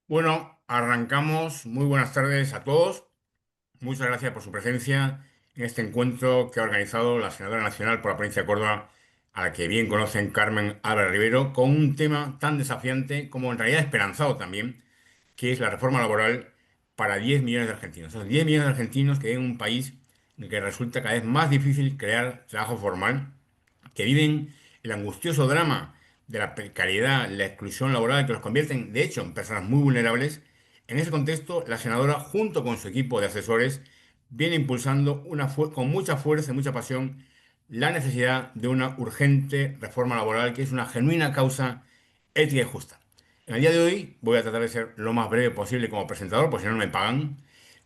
Bueno, arrancamos. Muy buenas tardes a todos. Muchas gracias por su presencia en este encuentro que ha organizado la senadora nacional por la provincia de Córdoba, a la que bien conocen, Carmen Álvarez Rivero, con un tema tan desafiante como en realidad esperanzado también, que es la reforma laboral para 10 millones de argentinos. Son 10 millones de argentinos que viven en un país en el que resulta cada vez más difícil crear trabajo formal, que viven el angustioso drama de la precariedad, la exclusión laboral, que los convierten, de hecho, en personas muy vulnerables. En ese contexto, la senadora, junto con su equipo de asesores, viene impulsando con mucha fuerza y mucha pasión la necesidad de una urgente reforma laboral que es una genuina causa ética y justa. En el día de hoy voy a tratar de ser lo más breve posible como presentador, porque si no, no me pagan.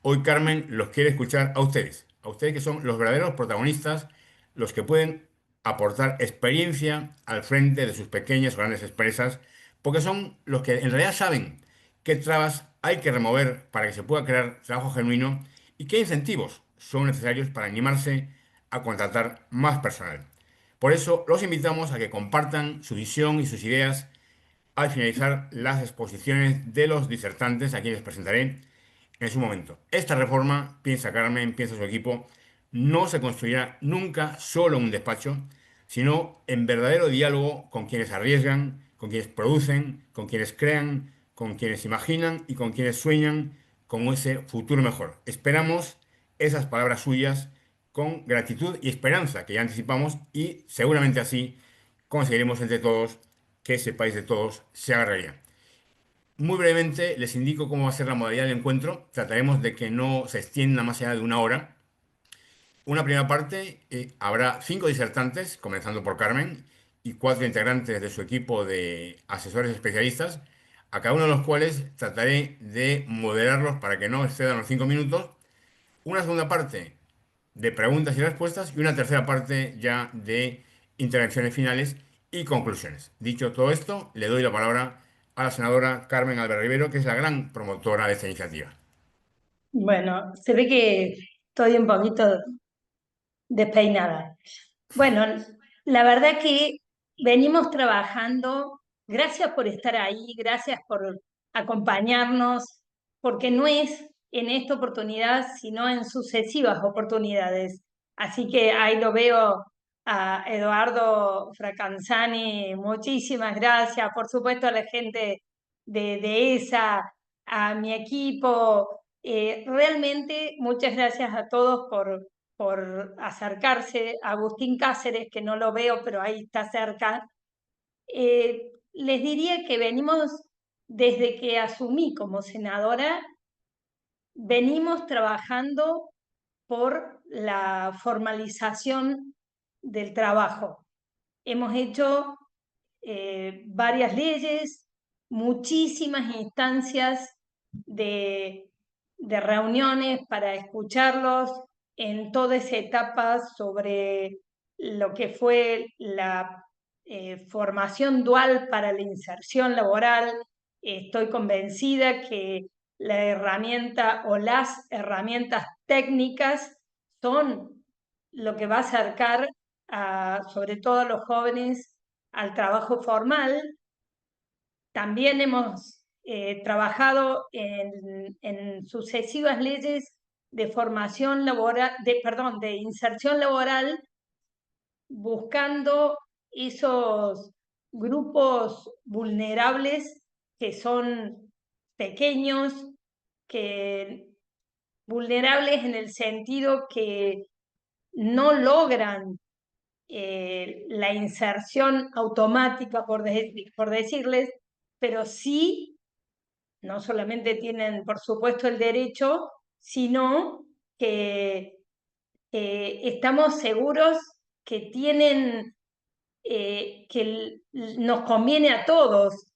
Hoy Carmen los quiere escuchar a ustedes que son los verdaderos protagonistas, los que pueden aportar experiencia al frente de sus pequeñas o grandes empresas, porque son los que en realidad saben qué trabas hay que remover para que se pueda crear trabajo genuino y qué incentivos son necesarios para animarse a contratar más personal. Por eso los invitamos a que compartan su visión y sus ideas al finalizar las exposiciones de los disertantes, a quienes presentaré en su momento. Esta reforma, piensa Carmen, piensa su equipo, no se construirá nunca solo en un despacho, sino en verdadero diálogo con quienes arriesgan, con quienes producen, con quienes crean, con quienes imaginan y con quienes sueñan con ese futuro mejor. Esperamos esas palabras suyas con gratitud y esperanza que ya anticipamos, y seguramente así conseguiremos entre todos que ese país de todos se haga realidad. Muy brevemente les indico cómo va a ser la modalidad del encuentro. Trataremos de que no se extienda más allá de una hora. Una primera parte, habrá 5 disertantes, comenzando por Carmen, y 4 integrantes de su equipo de asesores especialistas, a cada uno de los cuales trataré de moderarlos para que no excedan los 5 minutos. Una segunda parte de preguntas y respuestas y una tercera parte ya de intervenciones finales y conclusiones. Dicho todo esto, le doy la palabra a la senadora Carmen Álvarez Rivero, que es la gran promotora de esta iniciativa. Bueno, se ve que estoy un poquito despeinada. Bueno, la verdad que venimos trabajando, gracias por estar ahí, gracias por acompañarnos, porque no es en esta oportunidad, sino en sucesivas oportunidades. Así que ahí lo veo a Eduardo Fracanzani, muchísimas gracias, por supuesto a la gente de ESA, a mi equipo. Realmente muchas gracias a todos por acercarse. Agustín Cáceres, que no lo veo, pero ahí está cerca. Les diría que venimos, desde que asumí como senadora, venimos trabajando por la formalización del trabajo. Hemos hecho varias leyes, muchísimas instancias de, de reuniones para escucharlos en toda esa etapa sobre lo que fue la formación dual para la inserción laboral. Estoy convencida que la herramienta o las herramientas técnicas son lo que va a acercar sobre todo a los jóvenes al trabajo formal. También hemos trabajado en sucesivas leyes de formación laboral, perdón, de inserción laboral, buscando esos grupos vulnerables que son pequeños, que vulnerables en el sentido que no logran la inserción automática, por decirles, pero sí, no solamente tienen, por supuesto, el derecho, sino que estamos seguros que tienen, nos conviene a todos.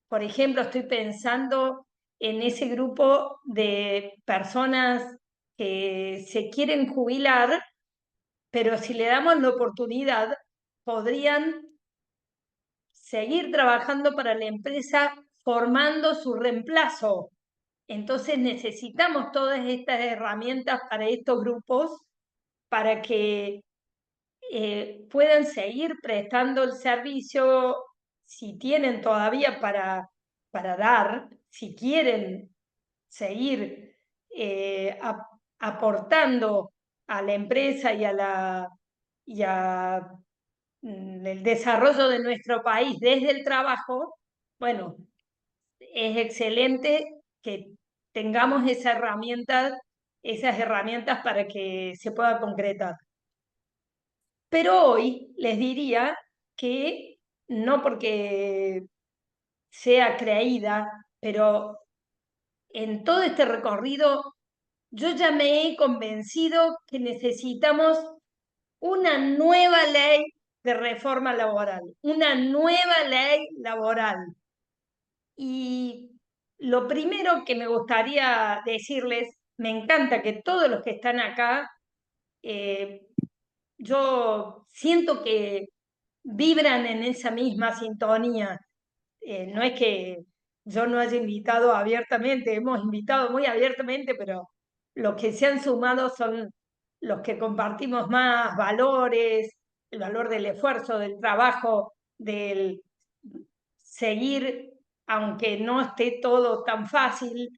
Por ejemplo, estoy pensando en ese grupo de personas que se quieren jubilar, pero si le damos la oportunidad, podrían seguir trabajando para la empresa formando su reemplazo. Entonces necesitamos todas estas herramientas para estos grupos para que puedan seguir prestando el servicio si tienen todavía para dar, si quieren seguir aportando a la empresa y a el desarrollo de nuestro país desde el trabajo, bueno, es excelente que tengamos esas herramientas para que se pueda concretar. Pero hoy les diría que no porque sea creída, pero en todo este recorrido yo ya me he convencido que necesitamos una nueva ley de reforma laboral, una nueva ley laboral. Y lo primero que me gustaría decirles, me encanta que todos los que están acá, eh, yo siento que vibran en esa misma sintonía. No es que yo no haya invitado abiertamente, hemos invitado muy abiertamente, pero los que se han sumado son los que compartimos más valores, el valor del esfuerzo, del trabajo, del seguir, aunque no esté todo tan fácil.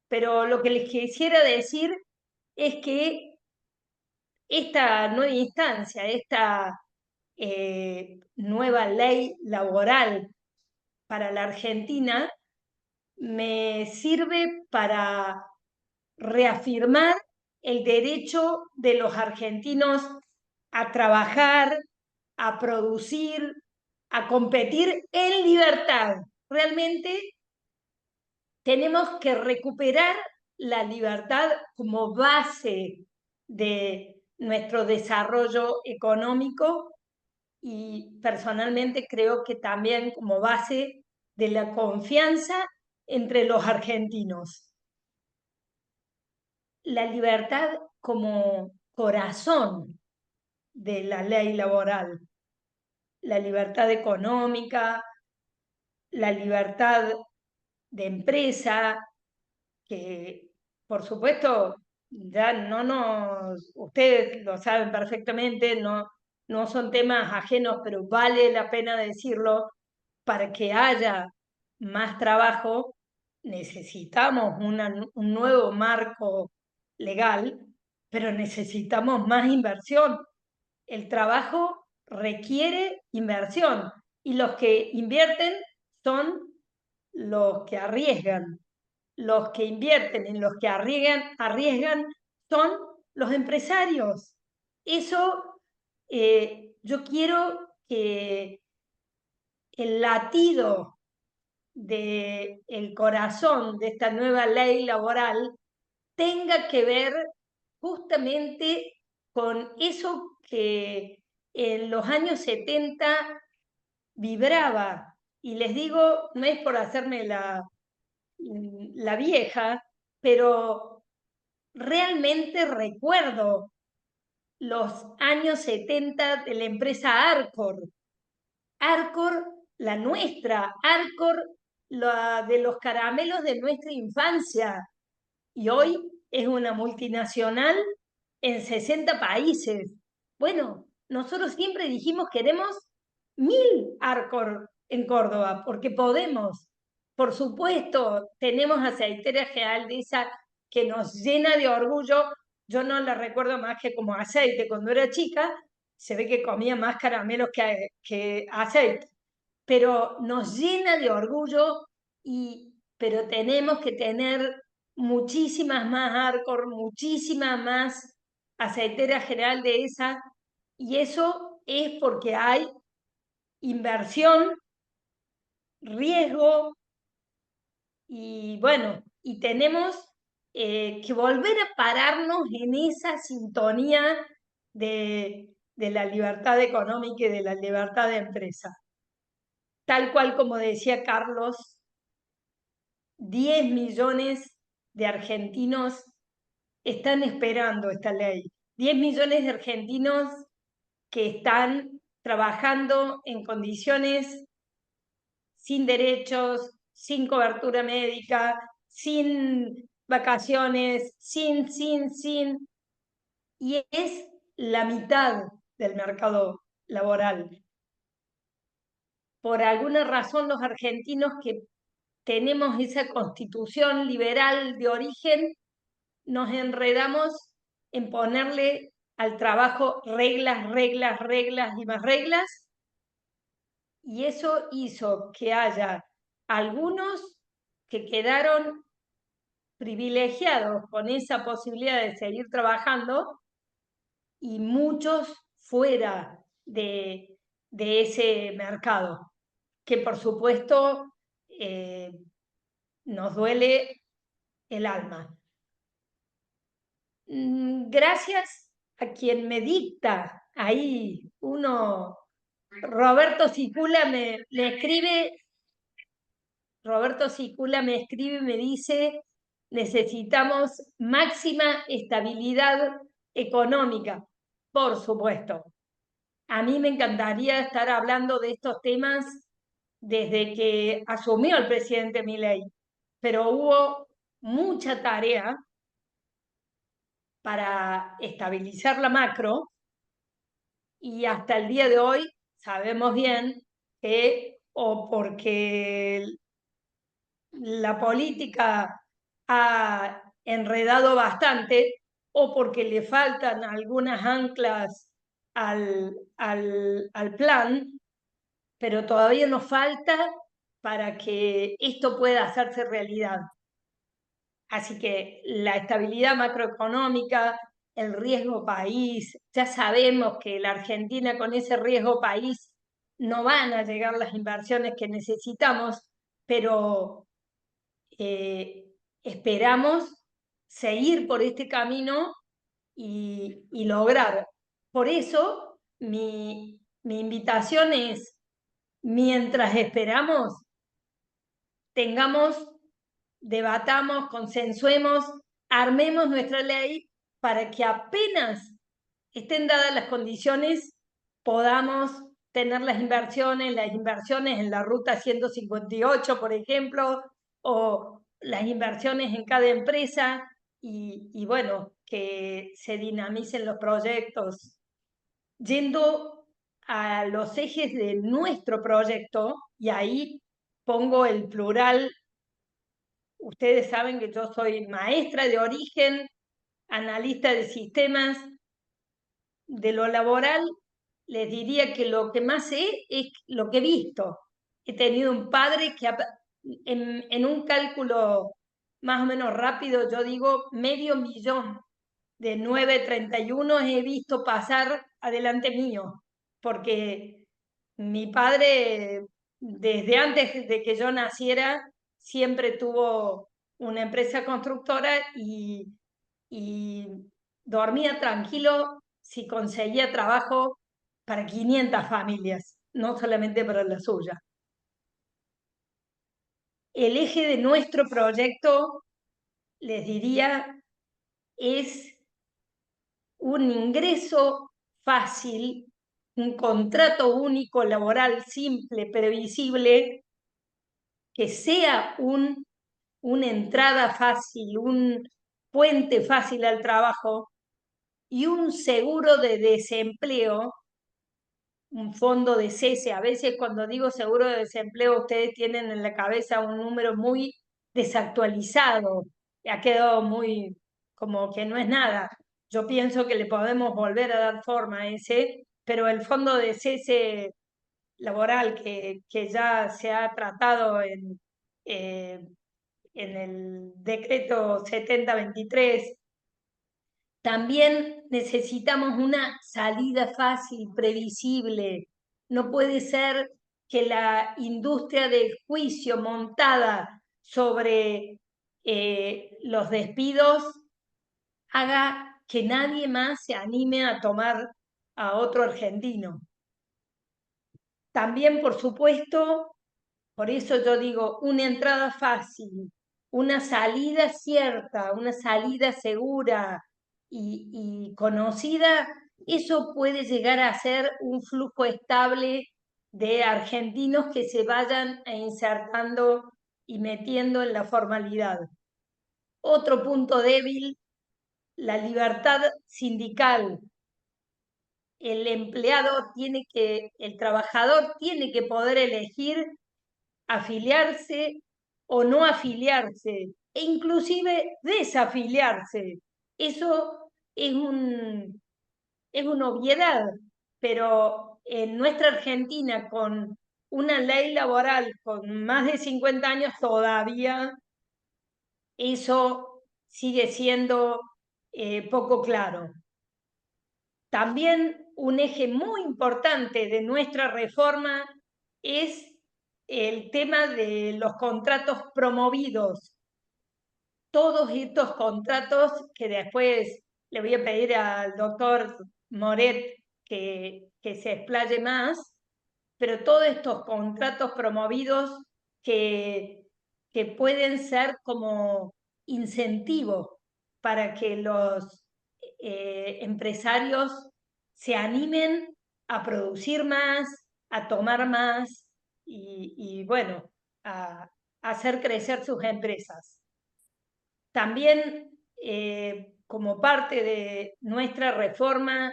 Pero lo que les quisiera decir es que esta nueva instancia, esta nueva ley laboral para la Argentina, me sirve para reafirmar el derecho de los argentinos a trabajar, a producir, a competir en libertad. Realmente tenemos que recuperar la libertad como base de nuestro desarrollo económico y personalmente creo que también como base de la confianza entre los argentinos. La libertad como corazón de la ley laboral, la libertad económica, la libertad de empresa, que por supuesto ya ustedes lo saben perfectamente, no son temas ajenos, pero vale la pena decirlo, para que haya más trabajo necesitamos un nuevo marco legal, pero necesitamos más inversión. El trabajo requiere inversión y los que invierten son los que arriesgan. Los que invierten en los que arriesgan son los empresarios. Eso yo quiero que el latido del corazón de esta nueva ley laboral tenga que ver justamente con eso que en los años 70 vibraba. Y les digo, no es por hacerme la vieja, pero realmente recuerdo los años 70 de la empresa Arcor. Arcor, la nuestra, Arcor, la de los caramelos de nuestra infancia. Y hoy es una multinacional en 60 países. Bueno, nosotros siempre dijimos queremos 1000 Arcor en Córdoba, porque podemos. Por supuesto, tenemos Aceitera General de esa que nos llena de orgullo. Yo no la recuerdo más que como aceite. Cuando era chica, se ve que comía más caramelos que aceite. Pero nos llena de orgullo, pero tenemos que tener muchísimas más Arcor, muchísimas más Aceitera General de esa, y eso es porque hay inversión, riesgo, y bueno, y tenemos que volver a pararnos en esa sintonía de la libertad económica y de la libertad de empresa. Tal cual como decía Carlos, 10 millones de argentinos están esperando esta ley. 10 millones de argentinos que están trabajando en condiciones sin derechos, sin cobertura médica, sin vacaciones, sin, y es la mitad del mercado laboral. Por alguna razón los argentinos que tenemos esa constitución liberal de origen, nos enredamos en ponerle al trabajo reglas, reglas, reglas y más reglas, y eso hizo que haya algunos que quedaron privilegiados con esa posibilidad de seguir trabajando y muchos fuera de ese mercado, que por supuesto nos duele el alma. Gracias a quien me dicta ahí uno, Roberto Sicula me escribe, Roberto Sicula me escribe y me dice, necesitamos máxima estabilidad económica, por supuesto. A mí me encantaría estar hablando de estos temas desde que asumió el presidente Milei, pero hubo mucha tarea para estabilizar la macro y hasta el día de hoy sabemos bien que o porque la política ha enredado bastante o porque le faltan algunas anclas al plan, pero todavía nos falta para que esto pueda hacerse realidad. Así que la estabilidad macroeconómica, el riesgo país, ya sabemos que la Argentina con ese riesgo país no van a llegar las inversiones que necesitamos, pero eh, esperamos seguir por este camino y lograr. Por eso mi invitación es, mientras esperamos, tengamos, debatamos, consensuemos, armemos nuestra ley para que apenas estén dadas las condiciones, podamos tener las inversiones en la ruta 158, por ejemplo, o las inversiones en cada empresa y bueno, que se dinamicen los proyectos. Yendo a los ejes de nuestro proyecto, y ahí pongo el plural. Ustedes saben que yo soy maestra de origen, analista de sistemas. De lo laboral, les diría que lo que más sé es lo que he visto. He tenido un padre que en un cálculo más o menos rápido, yo digo 500.000 de 931 he visto pasar adelante mío, porque mi padre, desde antes de que yo naciera, siempre tuvo una empresa constructora y dormía tranquilo si conseguía trabajo para 500 familias, no solamente para la suya. El eje de nuestro proyecto, les diría, es un ingreso fácil, un contrato único laboral simple, previsible, que sea una entrada fácil, un puente fácil al trabajo y un seguro de desempleo, un fondo de cese. A veces cuando digo seguro de desempleo, ustedes tienen en la cabeza un número muy desactualizado, ha quedado muy como que no es nada. Yo pienso que le podemos volver a dar forma a ese, pero el fondo de cese laboral que ya se ha tratado eh, en el decreto 7023. También necesitamos una salida fácil, previsible. No puede ser que la industria del juicio montada sobre los despidos haga que nadie más se anime a tomar a otro argentino. También, por supuesto, por eso yo digo, una entrada fácil, una salida cierta, una salida segura y conocida, eso puede llegar a ser un flujo estable de argentinos que se vayan insertando y metiendo en la formalidad. Otro punto débil, la libertad sindical. El trabajador tiene que poder elegir afiliarse o no afiliarse, e inclusive desafiliarse. Eso es una obviedad, pero en nuestra Argentina, con una ley laboral con más de 50 años, todavía eso sigue siendo poco claro. También un eje muy importante de nuestra reforma es el tema de los contratos promovidos. Todos estos contratos que después le voy a pedir al doctor Moret que se explaye más, pero todos estos contratos promovidos que, que pueden ser como incentivos para que los empresarios se animen a producir más, a tomar más y bueno, a hacer crecer sus empresas. También, como parte de nuestra reforma,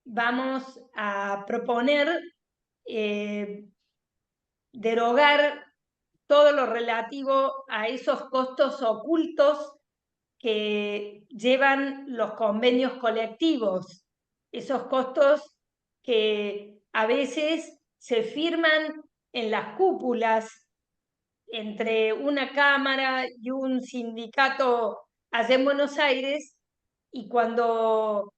vamos a proponer derogar todo lo relativo a esos costos ocultos que llevan los convenios colectivos, esos costos que a veces se firman en las cúpulas entre una cámara y un sindicato allá en Buenos Aires, y cuando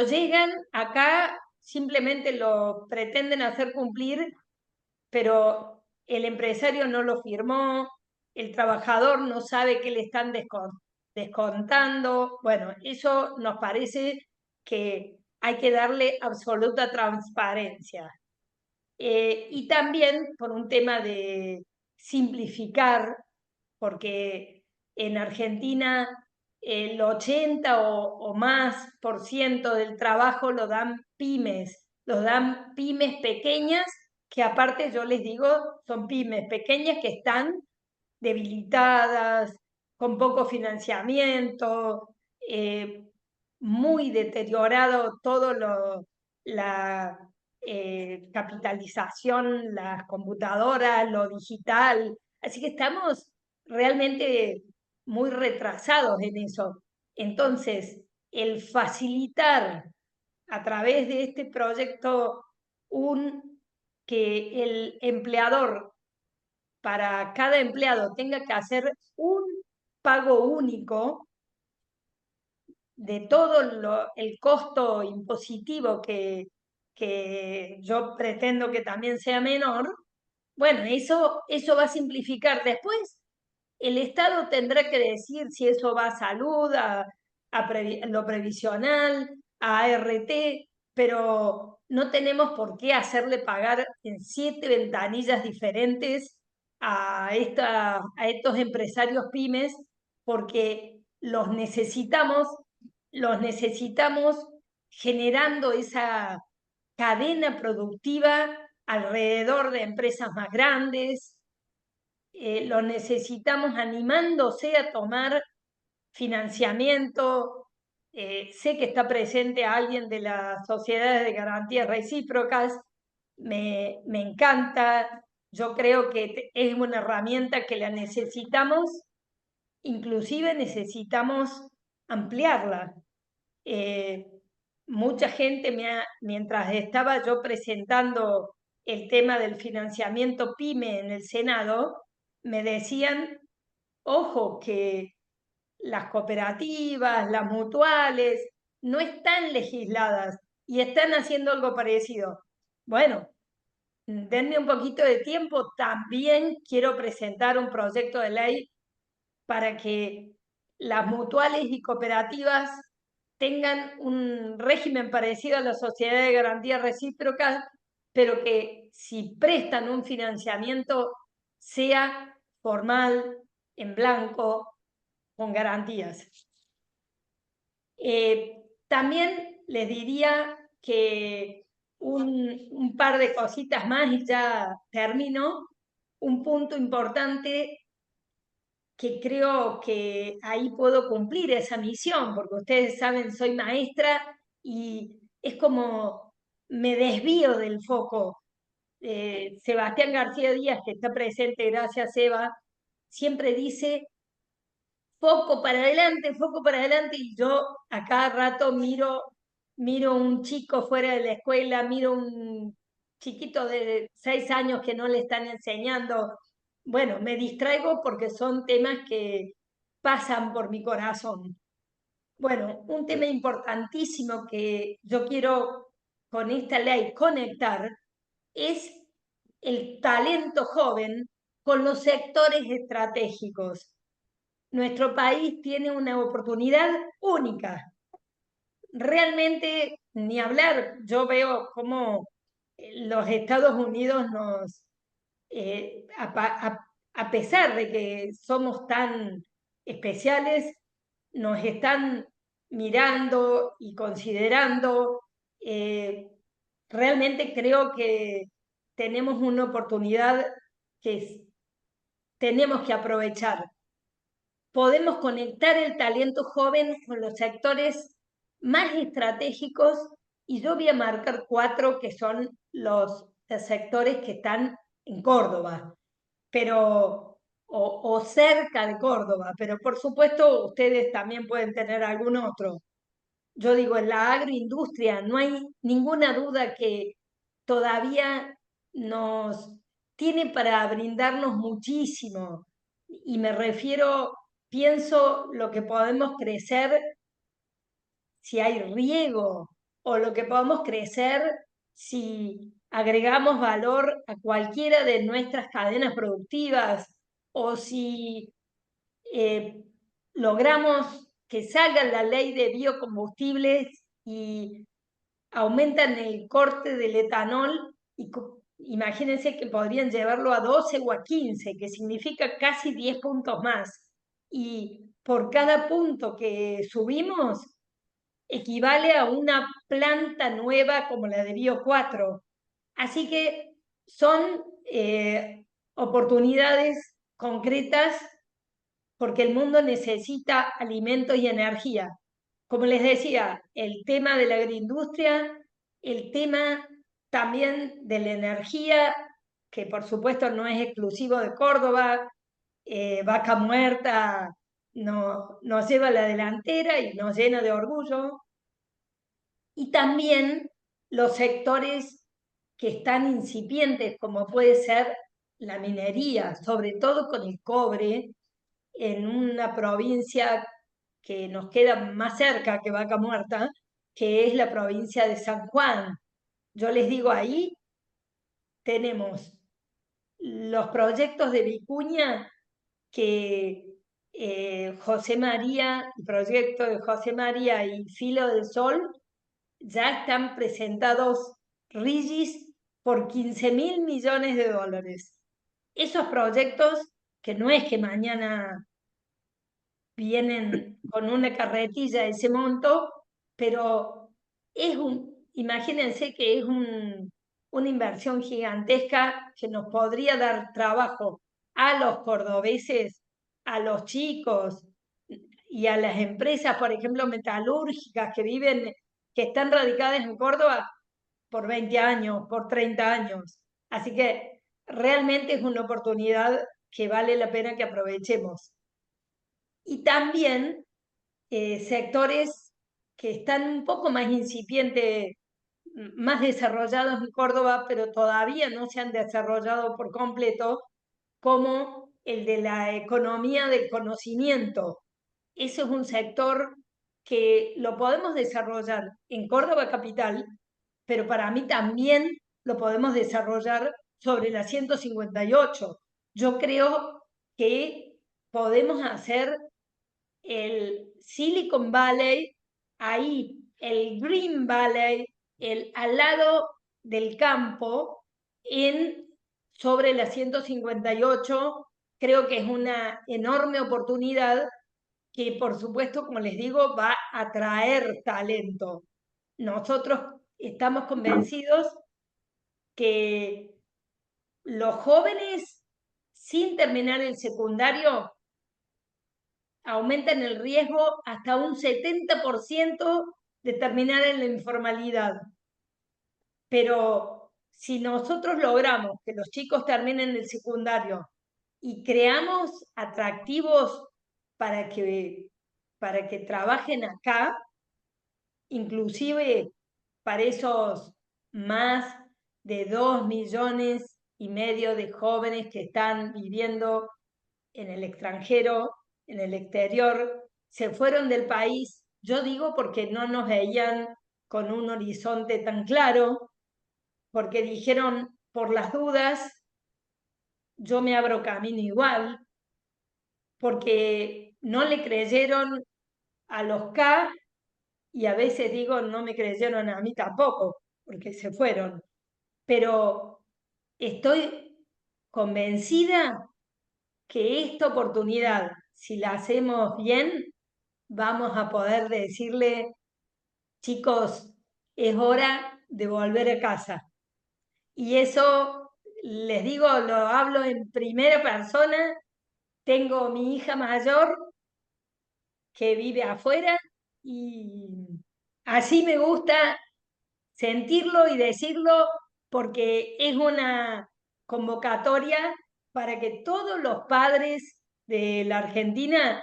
llegan acá simplemente lo pretenden hacer cumplir, pero el empresario no lo firmó, el trabajador no sabe qué le están descontando. Bueno, eso nos parece que hay que darle absoluta transparencia. Y también por un tema de simplificar, porque en Argentina el 80 o más por ciento del trabajo lo dan pymes pequeñas, que aparte yo les digo, son pymes pequeñas que están debilitadas, con poco financiamiento, muy deteriorado todo la capitalización, las computadoras, lo digital. Así que estamos realmente muy retrasados en eso. Entonces, el facilitar a través de este proyecto que el empleador para cada empleado tenga que hacer un pago único de todo el costo impositivo que yo pretendo que también sea menor, bueno, eso va a simplificar. Después, el Estado tendrá que decir si eso va a salud, lo previsional, a ART, pero no tenemos por qué hacerle pagar en 7 ventanillas diferentes a estos empresarios pymes, porque los necesitamos generando esa cadena productiva alrededor de empresas más grandes, lo necesitamos animándose a tomar financiamiento. Sé que está presente alguien de las sociedades de garantías recíprocas, me encanta, yo creo que es una herramienta que la necesitamos, inclusive necesitamos ampliarla. Eh, Mucha gente mientras estaba yo presentando el tema del financiamiento PYME en el Senado, me decían, ojo, que las cooperativas, las mutuales, no están legisladas y están haciendo algo parecido. Bueno, denme un poquito de tiempo, también quiero presentar un proyecto de ley para que las mutuales y cooperativas tengan un régimen parecido a la sociedad de garantía recíproca, pero que si prestan un financiamiento sea formal, en blanco, con garantías. También les diría que un par de cositas más y ya termino. Un punto importante que creo que ahí puedo cumplir esa misión, porque ustedes saben, soy maestra y es como me desvío del foco. Sebastián García Díaz, que está presente, gracias Eva, siempre dice foco para adelante, y yo a cada rato miro un chico fuera de la escuela, miro un chiquito de 6 años que no le están enseñando. Bueno, me distraigo porque son temas que pasan por mi corazón. Bueno, un tema importantísimo que yo quiero con esta ley conectar es el talento joven con los sectores estratégicos. Nuestro país tiene una oportunidad única. Realmente, ni hablar, yo veo cómo los Estados Unidos a pesar de que somos tan especiales, nos están mirando y considerando. eh, Realmente creo que tenemos una oportunidad que tenemos que aprovechar. Podemos conectar el talento joven con los sectores más estratégicos, y yo voy a marcar 4 que son los sectores que están en Córdoba, pero, o cerca de Córdoba, pero por supuesto ustedes también pueden tener algún otro. Yo digo, en la agroindustria no hay ninguna duda que todavía nos tiene para brindarnos muchísimo. Y me refiero, pienso lo que podemos crecer si hay riego, o lo que podemos crecer si agregamos valor a cualquiera de nuestras cadenas productivas, o si eh, logramos que salga la ley de biocombustibles y aumentan el corte del etanol, y imagínense que podrían llevarlo a 12 o a 15, que significa casi 10 puntos más. Y por cada punto que subimos, equivale a una planta nueva como la de Bio 4. Así que son oportunidades concretas, porque el mundo necesita alimentos y energía. Como les decía, el tema de la agroindustria, el tema también de la energía, que por supuesto no es exclusivo de Córdoba. Vaca Muerta nos lleva a la delantera y nos llena de orgullo. Y también los sectores que están incipientes, como puede ser la minería, sobre todo con el cobre, en una provincia que nos queda más cerca que Vaca Muerta, que es la provincia de San Juan. Yo les digo, ahí tenemos los proyectos de Vicuña, que José María, el proyecto de José María y Filo del Sol, ya están presentados RIGIs por 15.000 millones de dólares. Esos proyectos, que no es que mañana vienen con una carretilla de ese monto, pero imagínense que es una inversión gigantesca que nos podría dar trabajo a los cordobeses, a los chicos y a las empresas, por ejemplo, metalúrgicas que están radicadas en Córdoba por 20 años, por 30 años. Así que realmente es una oportunidad que vale la pena que aprovechemos. Y también sectores que están un poco más incipientes, más desarrollados en Córdoba, pero todavía no se han desarrollado por completo, como el de la economía del conocimiento. Ese es un sector que lo podemos desarrollar en Córdoba capital, pero para mí también lo podemos desarrollar sobre la 158. Yo creo que podemos hacer el Silicon Valley, ahí el Green Valley, al lado del campo, sobre la 158. Creo que es una enorme oportunidad que, por supuesto, como les digo, va a atraer talento. Nosotros estamos convencidos que los jóvenes sin terminar el secundario aumentan el riesgo hasta un 70% de terminar en la informalidad. Pero si nosotros logramos que los chicos terminen el secundario y creamos atractivos para que trabajen acá, inclusive para esos más de 2,5 millones de jóvenes que están viviendo en el extranjero, en el exterior, se fueron del país, yo digo porque no nos veían con un horizonte tan claro, porque dijeron, por las dudas, yo me abro camino igual, porque no le creyeron a los K y a veces digo, no me creyeron a mí tampoco, porque se fueron. Pero estoy convencida que esta oportunidad, si la hacemos bien, vamos a poder decirle, chicos, es hora de volver a casa. Y eso, les digo, lo hablo en primera persona. Tengo mi hija mayor que vive afuera y así me gusta sentirlo y decirlo porque es una convocatoria para que todos los padres de la Argentina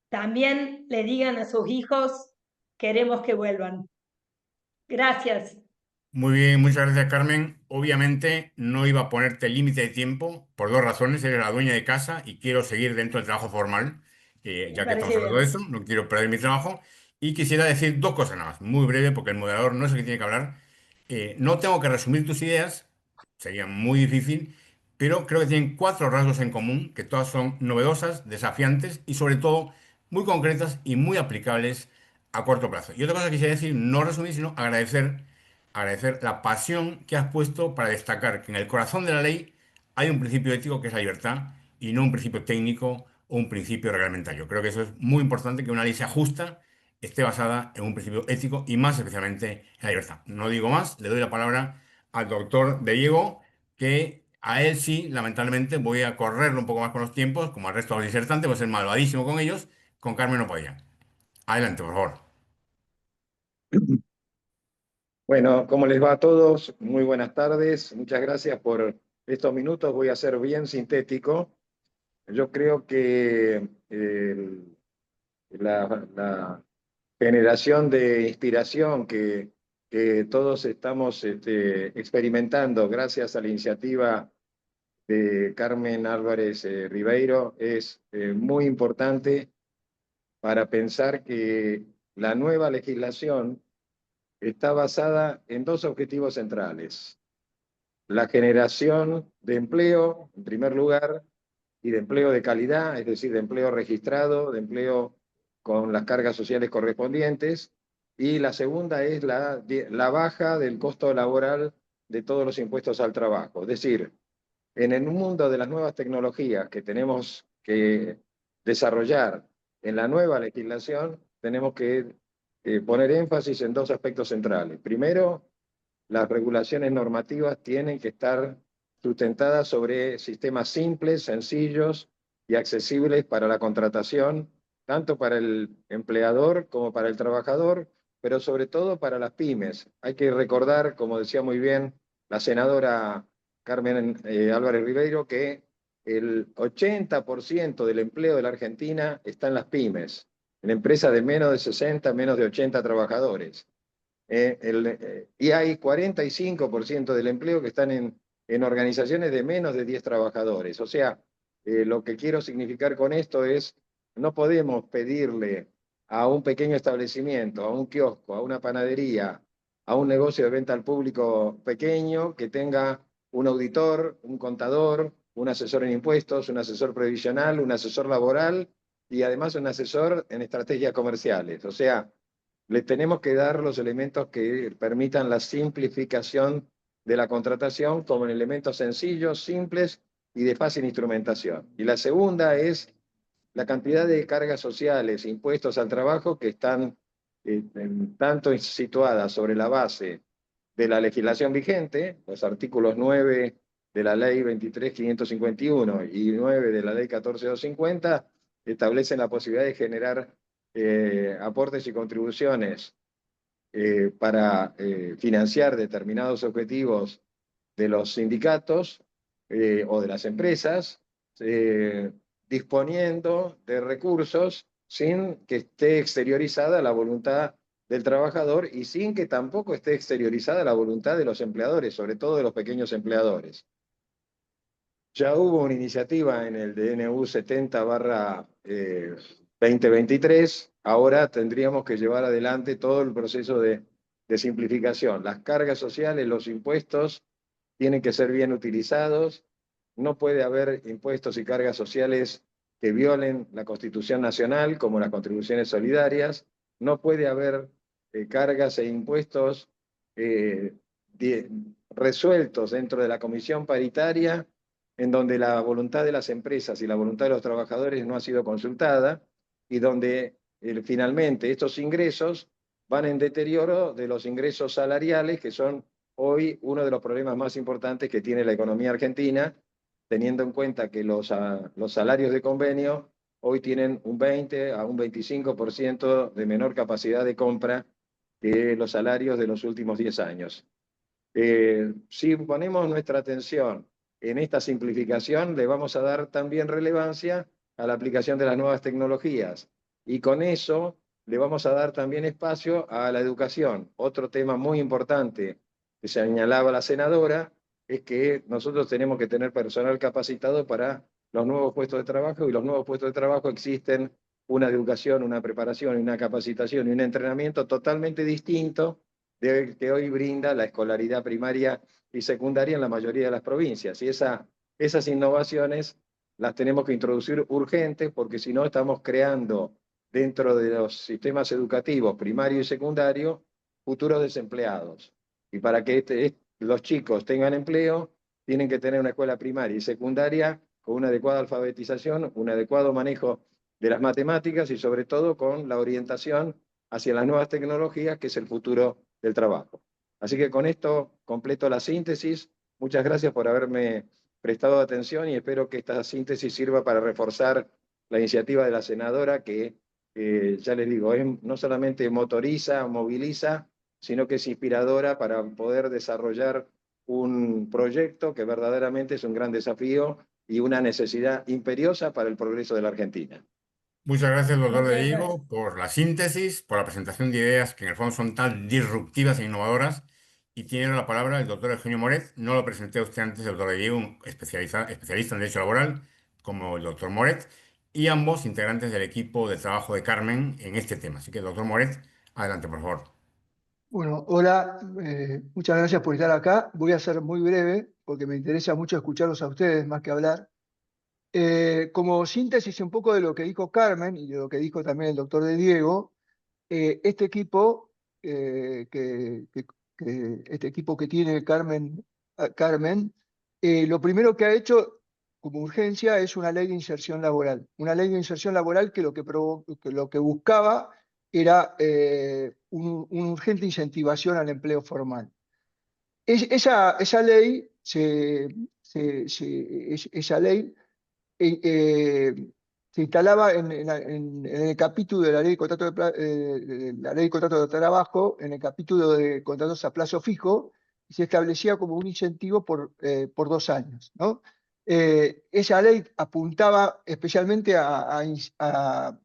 también le digan a sus hijos, queremos que vuelvan. Gracias. Muy bien, muchas gracias, Carmen. Obviamente no iba a ponerte límite de tiempo por dos razones. Eres la dueña de casa y quiero seguir dentro del trabajo formal, Me ya que estamos parece hablando de bien. eso, no quiero perder mi trabajo. Y quisiera decir dos cosas nada más, muy breve, porque el moderador no es el que tiene que hablar. No tengo que resumir tus ideas, sería muy difícil, pero creo que tienen cuatro rasgos en común, que todas son novedosas, desafiantes y sobre todo muy concretas y muy aplicables a corto plazo. Y otra cosa que quisiera decir, no resumir, sino agradecer la pasión que has puesto para destacar que en el corazón de la ley hay un principio ético que es la libertad y no un principio técnico o un principio reglamentario. Creo que eso es muy importante, que una ley sea justa, esté basada en un principio ético y más especialmente en la libertad. No digo más, le doy la palabra al doctor De Diego, que a él sí, lamentablemente, voy a correrlo un poco más con los tiempos, como al resto de los disertantes, voy a ser malvadísimo con ellos, con Carmen no podía. Adelante, por favor. Bueno, ¿cómo les va a todos? Muy buenas tardes. Muchas gracias por estos minutos. Voy a ser bien sintético. Yo creo que la generación de inspiración que todos estamos experimentando gracias a la iniciativa de Carmen Álvarez Ribeiro es muy importante para pensar que la nueva legislación está basada en dos objetivos centrales: la generación de empleo, en primer lugar, y de empleo de calidad, es decir, de empleo registrado, de empleo con las cargas sociales correspondientes, y la segunda es la baja del costo laboral de todos los impuestos al trabajo. Es decir, en el mundo de las nuevas tecnologías que tenemos que desarrollar en la nueva legislación, tenemos que poner énfasis en dos aspectos centrales. Primero, las regulaciones normativas tienen que estar sustentadas sobre sistemas simples, sencillos y accesibles para la contratación, tanto para el empleador como para el trabajador, pero sobre todo para las pymes. Hay que recordar, como decía muy bien la senadora Carmen Álvarez Ribeiro, que el 80% del empleo de la Argentina está en las pymes, en empresas de menos de 60, menos de 80 trabajadores. Y hay 45% del empleo que están en organizaciones de menos de 10 trabajadores. O sea, lo que quiero significar con esto es, no podemos pedirle a un pequeño establecimiento, a un kiosco, a una panadería, a un negocio de venta al público pequeño que tenga un auditor, un contador, un asesor en impuestos, un asesor previsional, un asesor laboral y además un asesor en estrategias comerciales. O sea, le tenemos que dar los elementos que permitan la simplificación de la contratación como en elementos sencillos, simples y de fácil instrumentación. Y la segunda es la cantidad de cargas sociales, impuestos al trabajo que están tanto situadas sobre la base de la legislación vigente, los artículos 9 de la ley 23.551 y 9 de la ley 14.250, establecen la posibilidad de generar aportes y contribuciones para financiar determinados objetivos de los sindicatos o de las empresas, disponiendo de recursos sin que esté exteriorizada la voluntad del trabajador y sin que tampoco esté exteriorizada la voluntad de los empleadores, sobre todo de los pequeños empleadores. Ya hubo una iniciativa en el DNU 70/2023, ahora tendríamos que llevar adelante todo el proceso de simplificación. Las cargas sociales, los impuestos, tienen que ser bien utilizados. No puede haber impuestos y cargas sociales que violen la Constitución Nacional, como las contribuciones solidarias. No puede haber cargas e impuestos resueltos dentro de la comisión paritaria, en donde la voluntad de las empresas y la voluntad de los trabajadores no ha sido consultada, y donde finalmente estos ingresos van en deterioro de los ingresos salariales, que son hoy uno de los problemas más importantes que tiene la economía argentina, teniendo en cuenta que los salarios de convenio hoy tienen un 20 a un 25% de menor capacidad de compra que los salarios de los últimos 10 años. Si ponemos nuestra atención en esta simplificación, le vamos a dar también relevancia a la aplicación de las nuevas tecnologías, y con eso le vamos a dar también espacio a la educación. Otro tema muy importante que señalaba la senadora es que nosotros tenemos que tener personal capacitado para los nuevos puestos de trabajo, y los nuevos puestos de trabajo existen una educación, una preparación, una capacitación y un entrenamiento totalmente distinto del que hoy brinda la escolaridad primaria y secundaria en la mayoría de las provincias. Y esas innovaciones las tenemos que introducir urgentes, porque si no estamos creando dentro de los sistemas educativos primario y secundario futuros desempleados. Y para que los chicos tengan empleo, tienen que tener una escuela primaria y secundaria con una adecuada alfabetización, un adecuado manejo de las matemáticas y sobre todo con la orientación hacia las nuevas tecnologías, que es el futuro del trabajo. Así que con esto completo la síntesis. Muchas gracias por haberme prestado atención, y espero que esta síntesis sirva para reforzar la iniciativa de la senadora, que ya les digo, no solamente motoriza, moviliza, sino que es inspiradora para poder desarrollar un proyecto que verdaderamente es un gran desafío y una necesidad imperiosa para el progreso de la Argentina. Muchas gracias, doctor de Muchas gracias. Vigo, por la síntesis, por la presentación de ideas que en el fondo son tan disruptivas e innovadoras. Y tiene la palabra el doctor Eugenio Moret. No lo presenté a usted antes, el doctor de Vigo, un especialista en Derecho Laboral, como el doctor Moret, y ambos integrantes del equipo de trabajo de Carmen en este tema. Así que, doctor Moret, adelante, por favor. Bueno, hola, muchas gracias por estar acá. Voy a ser muy breve porque me interesa mucho escucharlos a ustedes más que hablar. Como síntesis un poco de lo que dijo Carmen y de lo que dijo también el doctor de Diego, este equipo, este equipo que tiene Carmen, lo primero que ha hecho como urgencia es una ley de inserción laboral. Una ley de inserción laboral que lo que buscaba era una urgente incentivación al empleo formal. Esa ley, esa ley se instalaba en el capítulo de la ley de contrato la ley de contrato de trabajo, en el capítulo de contratos a plazo fijo, y se establecía como un incentivo por 2 años, ¿no? Esa ley apuntaba especialmente a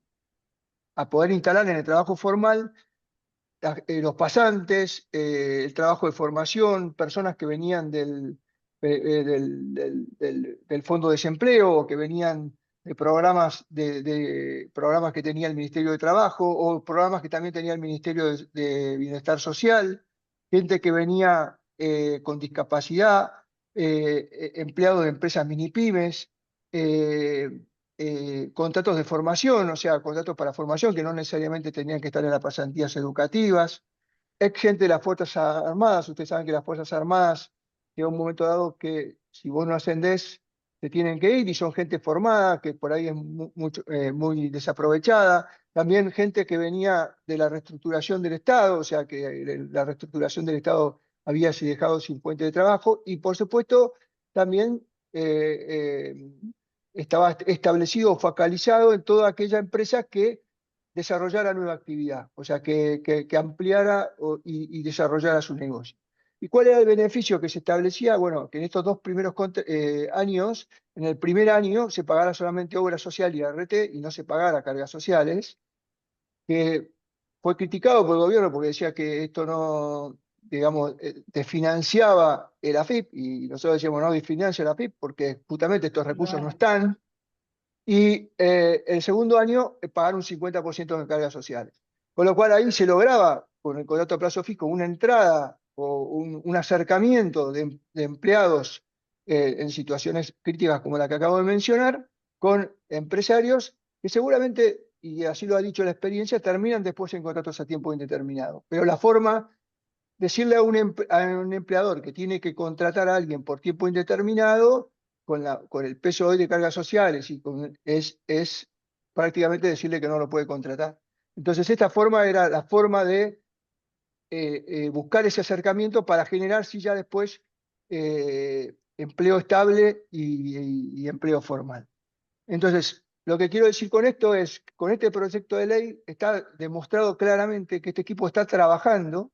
poder instalar en el trabajo formal los pasantes, el trabajo de formación, personas que venían del Fondo de Desempleo, o que venían de programas que tenía el Ministerio de Trabajo, o programas que también tenía el Ministerio de Bienestar Social, gente que venía con discapacidad, empleados de empresas mini pymes, contratos de formación, o sea, contratos para formación que no necesariamente tenían que estar en las pasantías educativas, ex gente de las Fuerzas Armadas. Ustedes saben que las Fuerzas Armadas llega un momento dado que si vos no ascendés, te tienen que ir, y son gente formada, que por ahí es muy desaprovechada. También gente que venía de la reestructuración del Estado, o sea, que la reestructuración del Estado había dejado sin fuente de trabajo, y por supuesto también estaba establecido o focalizado en toda aquella empresa que desarrollara nueva actividad, o sea, que ampliara y desarrollara su negocio. ¿Y cuál era el beneficio que se establecía? Bueno, que en estos dos primeros años, en el primer año se pagara solamente obra social y RT y no se pagara cargas sociales, que fue criticado por el gobierno porque decía que esto no, digamos, desfinanciaba el AFIP, y nosotros decíamos no desfinancia el AFIP porque justamente estos recursos no están. Y el segundo año pagar un 50% de cargas sociales. Con lo cual ahí se lograba, con el contrato a plazo fijo, una entrada o un acercamiento de empleados en situaciones críticas como la que acabo de mencionar, con empresarios que seguramente, y así lo ha dicho la experiencia, terminan después en contratos a tiempo indeterminado. Pero la forma, decirle a un empleador que tiene que contratar a alguien por tiempo indeterminado, con el peso hoy de cargas sociales, es prácticamente decirle que no lo puede contratar. Entonces, esta forma era la forma de buscar ese acercamiento para generar, sí, ya después empleo estable y empleo formal. Entonces, lo que quiero decir con esto es, con este proyecto de ley está demostrado claramente que este equipo está trabajando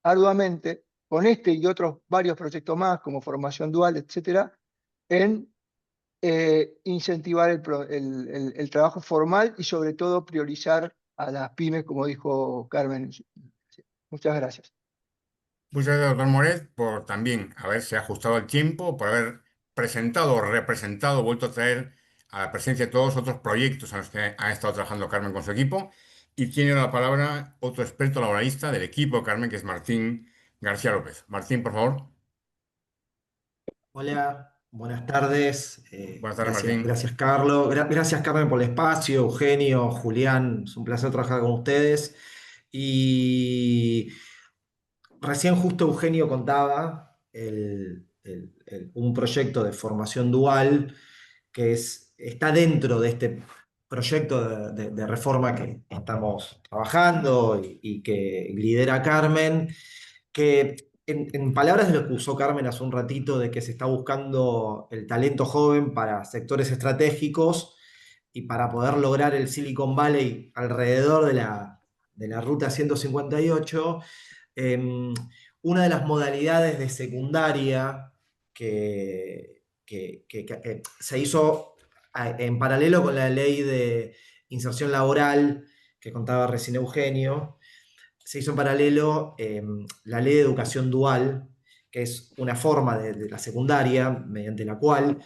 arduamente con este y otros varios proyectos más, como formación dual, etcétera, en incentivar el trabajo formal y sobre todo priorizar a las pymes, como dijo Carmen. Muchas gracias. Muchas gracias, doctor Moret, por también haberse ajustado al tiempo, por haber presentado, representado, vuelto a traer a la presencia de todos otros proyectos en los que ha estado trabajando Carmen con su equipo. Y tiene la palabra otro experto laboralista del equipo de Carmen, que es Martín García López. Martín, por favor. Hola, buenas tardes. Buenas tardes, Gracias, Martín. gracias Carlos. Gracias Carmen por el espacio, Eugenio, Julián. Es un placer trabajar con ustedes. Y recién justo Eugenio contaba un proyecto de formación dual que está dentro de este proyecto de reforma que estamos trabajando y que lidera Carmen, que en palabras de lo que usó Carmen hace un ratito, de que se está buscando el talento joven para sectores estratégicos y para poder lograr el Silicon Valley alrededor de la Ruta 158, una de las modalidades de secundaria que se hizo en paralelo con la ley de inserción laboral que contaba recién Eugenio, se hizo en paralelo la ley de educación dual, que es una forma de la secundaria mediante la cual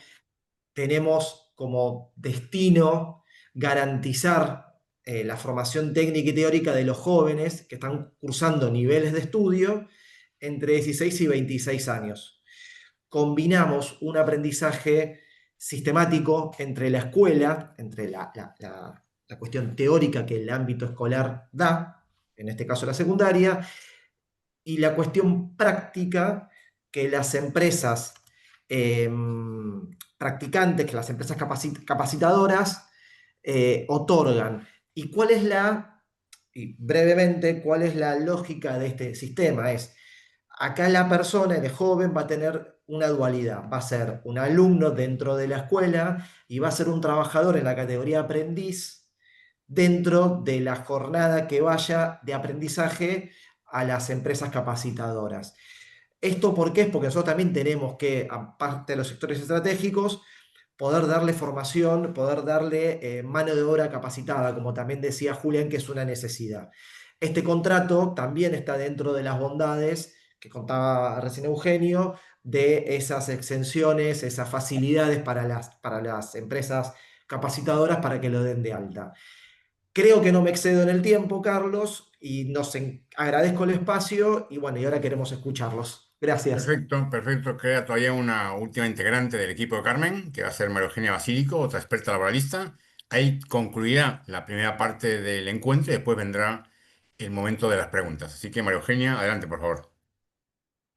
tenemos como destino garantizar la formación técnica y teórica de los jóvenes que están cursando niveles de estudio entre 16 y 26 años. Combinamos un aprendizaje sistemático entre la escuela, entre la cuestión teórica que el ámbito escolar da, en este caso la secundaria, y la cuestión práctica que las empresas eh, practicantes, que las empresas capacitadoras otorgan. ¿Y cuál es y brevemente, cuál es la lógica de este sistema? Acá la persona, el joven, va a tener una dualidad. Va a ser un alumno dentro de la escuela y va a ser un trabajador en la categoría aprendiz dentro de la jornada que vaya de aprendizaje a las empresas capacitadoras. ¿Esto por qué? Es porque nosotros también tenemos que, aparte de los sectores estratégicos, poder darle formación, poder darle mano de obra capacitada, como también decía Julián, que es una necesidad. Este contrato también está dentro de las bondades que contaba recién Eugenio, de esas exenciones, esas facilidades para las empresas capacitadoras para que lo den de alta. Creo que no me excedo en el tiempo, Carlos, y agradezco el espacio y bueno, y ahora queremos escucharlos. Gracias. Perfecto, perfecto. Queda todavía una última integrante del equipo de Carmen, que va a ser María Eugenia Basílico, otra experta laboralista. Ahí concluirá la primera parte del encuentro y después vendrá el momento de las preguntas. Así que, María Eugenia, adelante, por favor.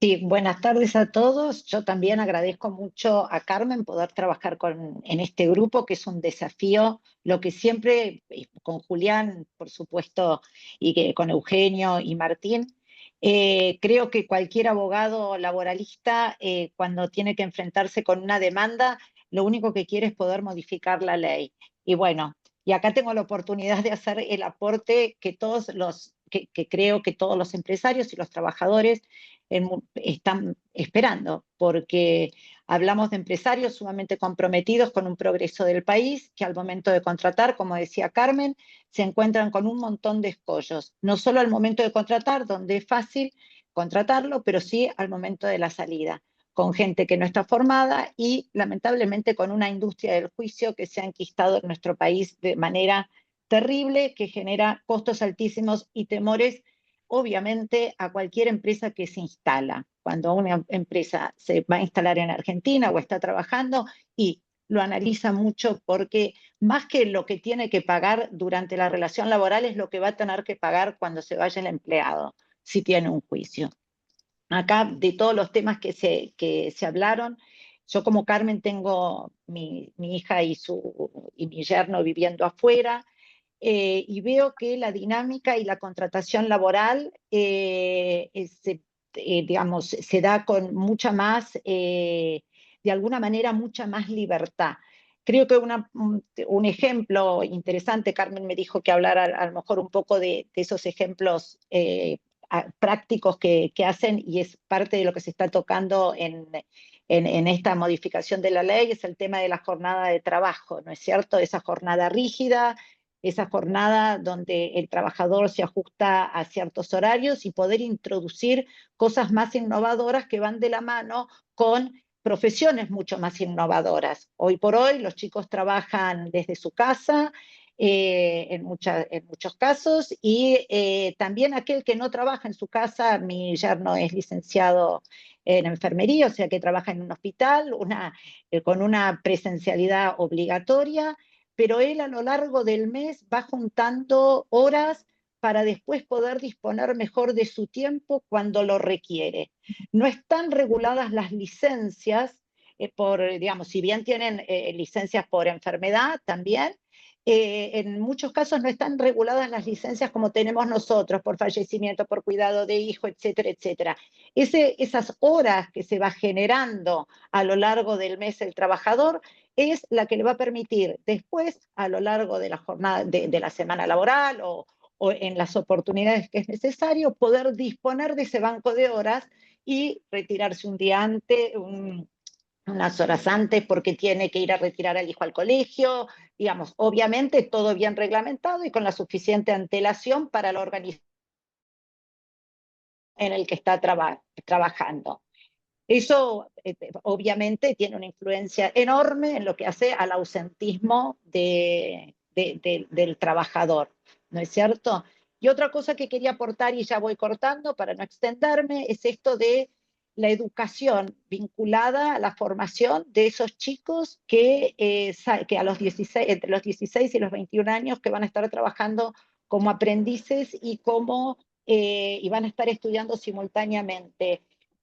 Sí, buenas tardes a todos. Yo también agradezco mucho a Carmen poder trabajar en este grupo, que es un desafío, lo que siempre, con Julián, por supuesto, y con Eugenio y Martín, creo que cualquier abogado laboralista, cuando tiene que enfrentarse con una demanda, lo único que quiere es poder modificar la ley. Y bueno, y acá tengo la oportunidad de hacer el aporte que todos los que creo que todos los empresarios y los trabajadores están esperando, porque hablamos de empresarios sumamente comprometidos con un progreso del país, que al momento de contratar, como decía Carmen, se encuentran con un montón de escollos, no solo al momento de contratar, donde es fácil contratarlo, pero sí al momento de la salida, con gente que no está formada y lamentablemente con una industria del juicio que se ha enquistado en nuestro país de manera terrible, que genera costos altísimos y temores, obviamente, a cualquier empresa que se instala. Cuando una empresa se va a instalar en Argentina o está trabajando, y lo analiza mucho porque más que lo que tiene que pagar durante la relación laboral es lo que va a tener que pagar cuando se vaya el empleado, si tiene un juicio. Acá, de todos los temas que se hablaron, yo como Carmen tengo mi hija y mi yerno viviendo afuera, y veo que la dinámica y la contratación laboral digamos, se da con mucha más, de alguna manera, mucha más libertad. Creo que un ejemplo interesante, Carmen me dijo que hablara a lo mejor un poco de esos ejemplos prácticos que hacen, y es parte de lo que se está tocando en esta modificación de la ley, es el tema de la jornada de trabajo, ¿no es cierto? Esa jornada rígida, esa jornada donde el trabajador se ajusta a ciertos horarios, y poder introducir cosas más innovadoras que van de la mano con profesiones mucho más innovadoras. Hoy por hoy los chicos trabajan desde su casa, en muchos casos, y también aquel que no trabaja en su casa. Mi yerno es licenciado en enfermería, o sea que trabaja en un hospital, con una presencialidad obligatoria, pero él a lo largo del mes va juntando horas para después poder disponer mejor de su tiempo cuando lo requiere. No están reguladas las licencias, digamos, si bien tienen licencias por enfermedad también, en muchos casos no están reguladas las licencias como tenemos nosotros, por fallecimiento, por cuidado de hijo, etcétera, etcétera. Esas horas que se va generando a lo largo del mes el trabajador es la que le va a permitir después, a lo largo de la jornada, de la semana laboral, o en las oportunidades que es necesario, poder disponer de ese banco de horas y retirarse un día antes, unas horas antes, porque tiene que ir a retirar al hijo al colegio, digamos, obviamente todo bien reglamentado y con la suficiente antelación para la organización en el que está trabajando. Eso obviamente tiene una influencia enorme en lo que hace al ausentismo del trabajador, ¿no es cierto? Y otra cosa que quería aportar, y ya voy cortando para no extenderme, es esto de la educación vinculada a la formación de esos chicos que a los 16, entre los 16 y los 21 años, que van a estar trabajando como aprendices y van a estar estudiando simultáneamente.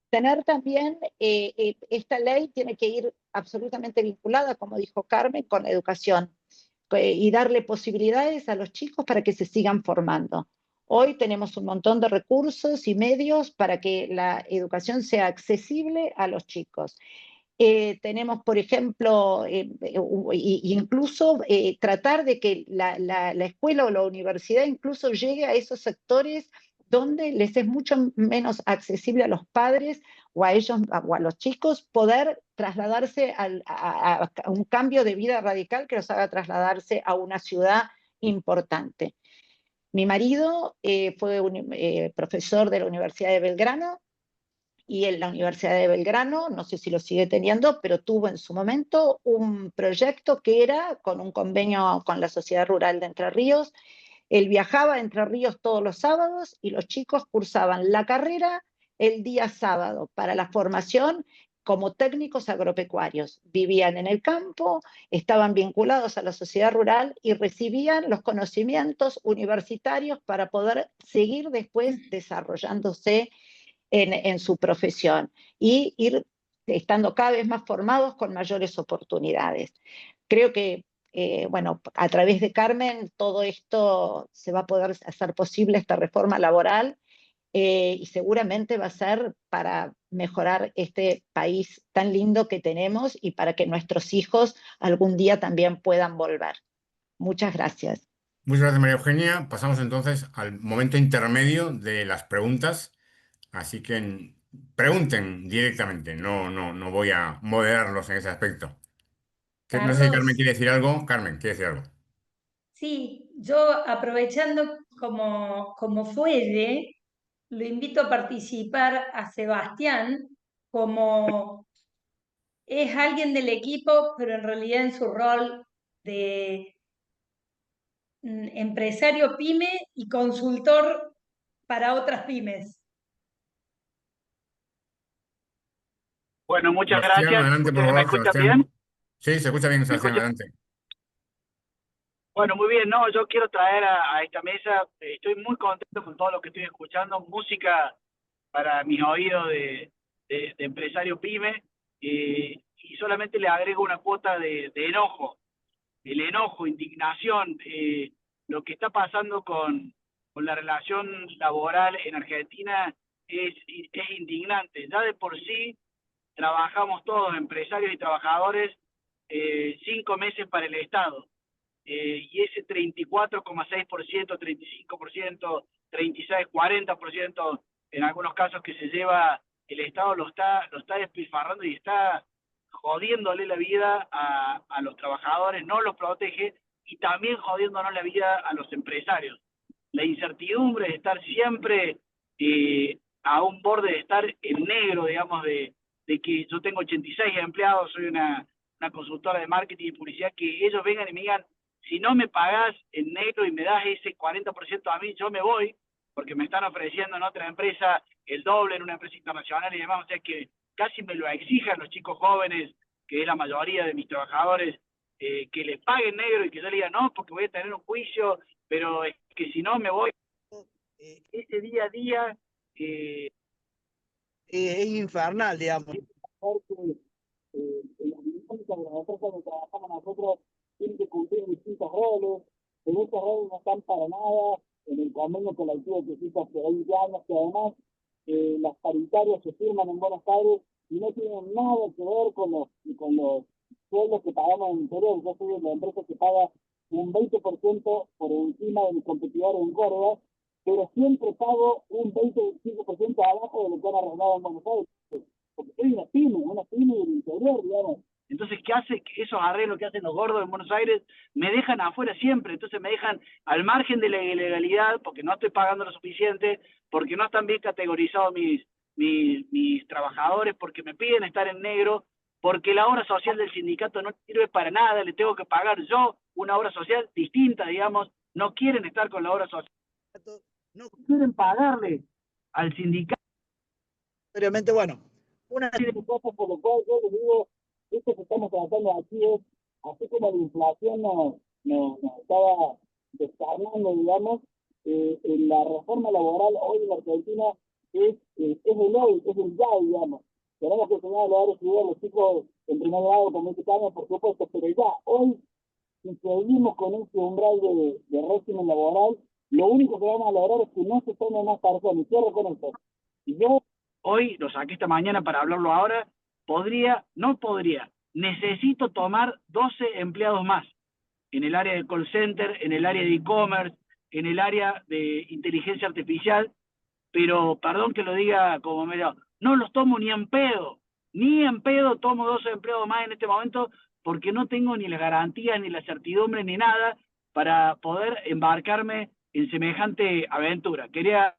Tener también, esta ley tiene que ir absolutamente vinculada, como dijo Carmen, con la educación, y darle posibilidades a los chicos para que se sigan formando. Hoy tenemos un montón de recursos y medios para que la educación sea accesible a los chicos. Tenemos, por ejemplo, incluso tratar de que la escuela o la universidad incluso llegue a esos sectores donde les es mucho menos accesible a los padres o a ellos o a los chicos poder trasladarse a un cambio de vida radical que los haga trasladarse a una ciudad importante. Mi marido fue profesor de la Universidad de Belgrano, y en la Universidad de Belgrano, no sé si lo sigue teniendo, pero tuvo en su momento un proyecto que era con un convenio con la Sociedad Rural de Entre Ríos. Él viajaba a Entre Ríos todos los sábados y los chicos cursaban la carrera el día sábado para la formación como técnicos agropecuarios. Vivían en el campo, estaban vinculados a la sociedad rural y recibían los conocimientos universitarios para poder seguir después desarrollándose en su profesión y ir estando cada vez más formados con mayores oportunidades. Creo que, bueno, a través de Carmen todo esto se va a poder hacer posible, esta reforma laboral, y seguramente va a ser para mejorar este país tan lindo que tenemos y para que nuestros hijos algún día también puedan volver. Muchas gracias. Muchas gracias, María Eugenia. Pasamos entonces al momento intermedio de las preguntas. Así que pregunten directamente. No voy a moderarlos en ese aspecto. No sé si Carmen Carlos, quiere decir algo. Carmen, ¿quiere decir algo? sí, yo aprovechando como fuelle, lo invito a participar a Sebastián como es alguien del equipo, pero en realidad en su rol de empresario pyme y consultor para otras pymes. Bueno, muchas Sebastián, gracias. adelante, por ¿Ustedes me favor, escuchan bien? Sebastián. Sí, se escucha bien, ¿Me Sebastián, escuchan? adelante. Bueno, muy bien. No, yo quiero traer a esta mesa, estoy muy contento con todo lo que estoy escuchando, música para mis oídos de empresario pyme, y solamente le agrego una cuota de enojo, el enojo, indignación, lo que está pasando con la relación laboral en Argentina es indignante. Ya de por sí trabajamos todos, empresarios y trabajadores, 5 meses para el Estado. Y ese 34,6%, 35%, 36, 40% en algunos casos que se lleva el Estado lo está despilfarrando y está jodiéndole la vida a los trabajadores, no los protege, y también jodiéndonos la vida a los empresarios. La incertidumbre de estar siempre a un borde de estar en negro, digamos, de que yo tengo 86 empleados, soy una consultora de marketing y publicidad, que ellos vengan y me digan, si no me pagás en negro y me das ese 40% a mí, yo me voy, porque me están ofreciendo en otra empresa el doble, en una empresa internacional y demás. O sea que casi me lo exijan los chicos jóvenes, que es la mayoría de mis trabajadores, que les paguen negro y que yo le diga, no, porque voy a tener un juicio, pero es que si no me voy. Ese día a día eh, es infernal, digamos. Porque en la dinámica de las empresas donde trabajamos nosotros tienen que cumplir distintos roles, pero esos roles no están para nada en el convenio colectivo que existe hace 20 años, que además las paritarias se firman en Buenos Aires y no tienen nada que ver con los sueldos que pagamos en el interior. Yo soy de la empresa que paga un 20% por encima de mis competidores en Córdoba, pero siempre pago un 25% abajo de lo que han arreglado en Buenos Aires, porque soy una pyme del interior, digamos. Entonces, ¿qué hace? Esos arreglos que hacen los gordos en Buenos Aires me dejan afuera siempre. Entonces me dejan al margen de la ilegalidad, porque no estoy pagando lo suficiente, porque no están bien categorizados mis trabajadores, porque me piden estar en negro, porque la obra social del sindicato no sirve para nada, le tengo que pagar yo una obra social distinta, digamos. No quieren estar con la obra social, no quieren pagarle al sindicato. Obviamente, bueno, una serie de cosas por lo cual yo les digo, esto que estamos tratando aquí es, así como la inflación nos estaba descarnando, digamos, la reforma laboral hoy en la Argentina es el hoy, es el ya, digamos. Tenemos que enseñar a los estudiar a los chicos en primer grado con 20 años, por supuesto, pero ya, hoy, si seguimos con este umbral de régimen laboral, lo único que vamos a lograr es que no se tome más personas. Y cierro con esto. Y yo hoy, lo saqué esta mañana para hablarlo ahora, necesito tomar 12 empleados más en el área de call center, en el área de e-commerce, en el área de inteligencia artificial, pero perdón que lo diga como medio, no los tomo ni en pedo tomo 12 empleados más en este momento, porque no tengo ni las garantías, ni la certidumbre, ni nada para poder embarcarme en semejante aventura. Quería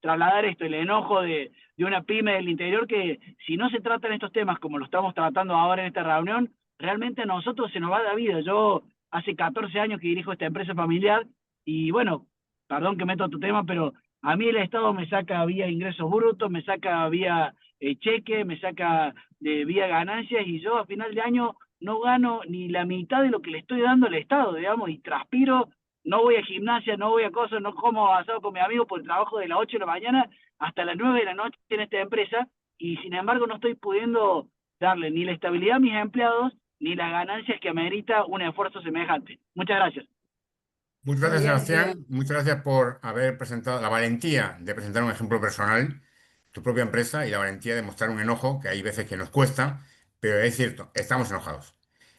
trasladar esto, el enojo de una pyme del interior, que si no se tratan estos temas como lo estamos tratando ahora en esta reunión, realmente a nosotros se nos va la vida. Yo hace 14 años que dirijo esta empresa familiar y bueno, perdón que meto otro tema, pero a mí el Estado me saca vía ingresos brutos, me saca vía cheque, me saca vía ganancias, y yo a final de año no gano ni la mitad de lo que le estoy dando al Estado, digamos, y transpiro, no voy a gimnasia, no voy a cosas, no como asado con mi amigo por el trabajo de las 8 de la mañana hasta las 9 de la noche en esta empresa, y sin embargo no estoy pudiendo darle ni la estabilidad a mis empleados, ni las ganancias que amerita un esfuerzo semejante. Muchas gracias. Muchas Muy gracias, bien, Sebastián. Muchas gracias por haber presentado la valentía de presentar un ejemplo personal, tu propia empresa, y la valentía de mostrar un enojo que hay veces que nos cuesta, pero es cierto, estamos enojados.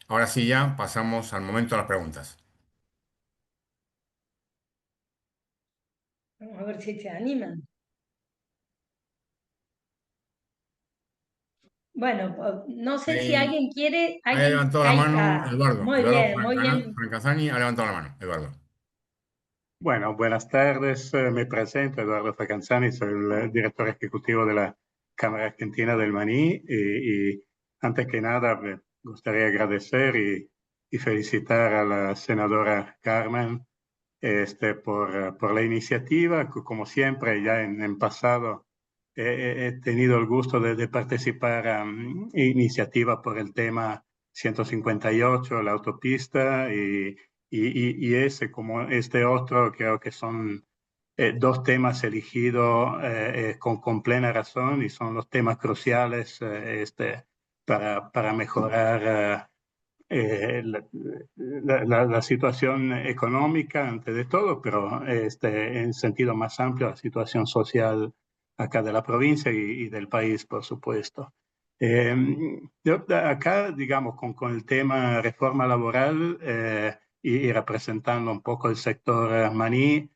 Ahora sí, ya pasamos al momento de las preguntas. ver si se animan. Bueno, no sé si Ahí, alguien quiere, ahí ha levantado la ahí mano está. Eduardo. Muy Eduardo bien, muy bien. Francazani ha levantado la mano. Eduardo. Bueno, buenas tardes. Me presento, Eduardo Fracanzani, soy el director ejecutivo de la Cámara Argentina del Maní y antes que nada me gustaría agradecer y felicitar a la senadora Carmen por la iniciativa. Como siempre, ya en pasado he tenido el gusto de participar en iniciativas por el tema 158, la autopista, y ese como este otro, creo que son dos temas elegidos con plena razón y son los temas cruciales para mejorar la situación económica ante de todo, pero en sentido más amplio la situación social acá de la provincia y del país, por supuesto. Eh, yo acá, digamos, con el tema reforma laboral y representando un poco el sector maní,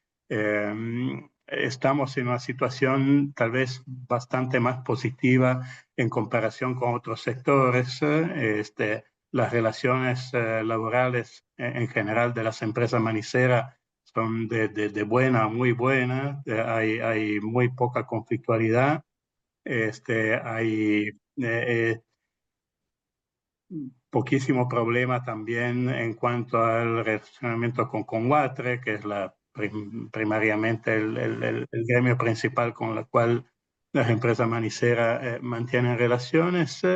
estamos en una situación tal vez bastante más positiva en comparación con otros sectores. Las relaciones laborales en general de las empresas maniceras son de buena a muy buena, hay muy poca conflictualidad, hay poquísimo problema también en cuanto al relacionamiento con Guatre, que es primariamente el gremio principal con el cual las empresas maniceras mantienen relaciones.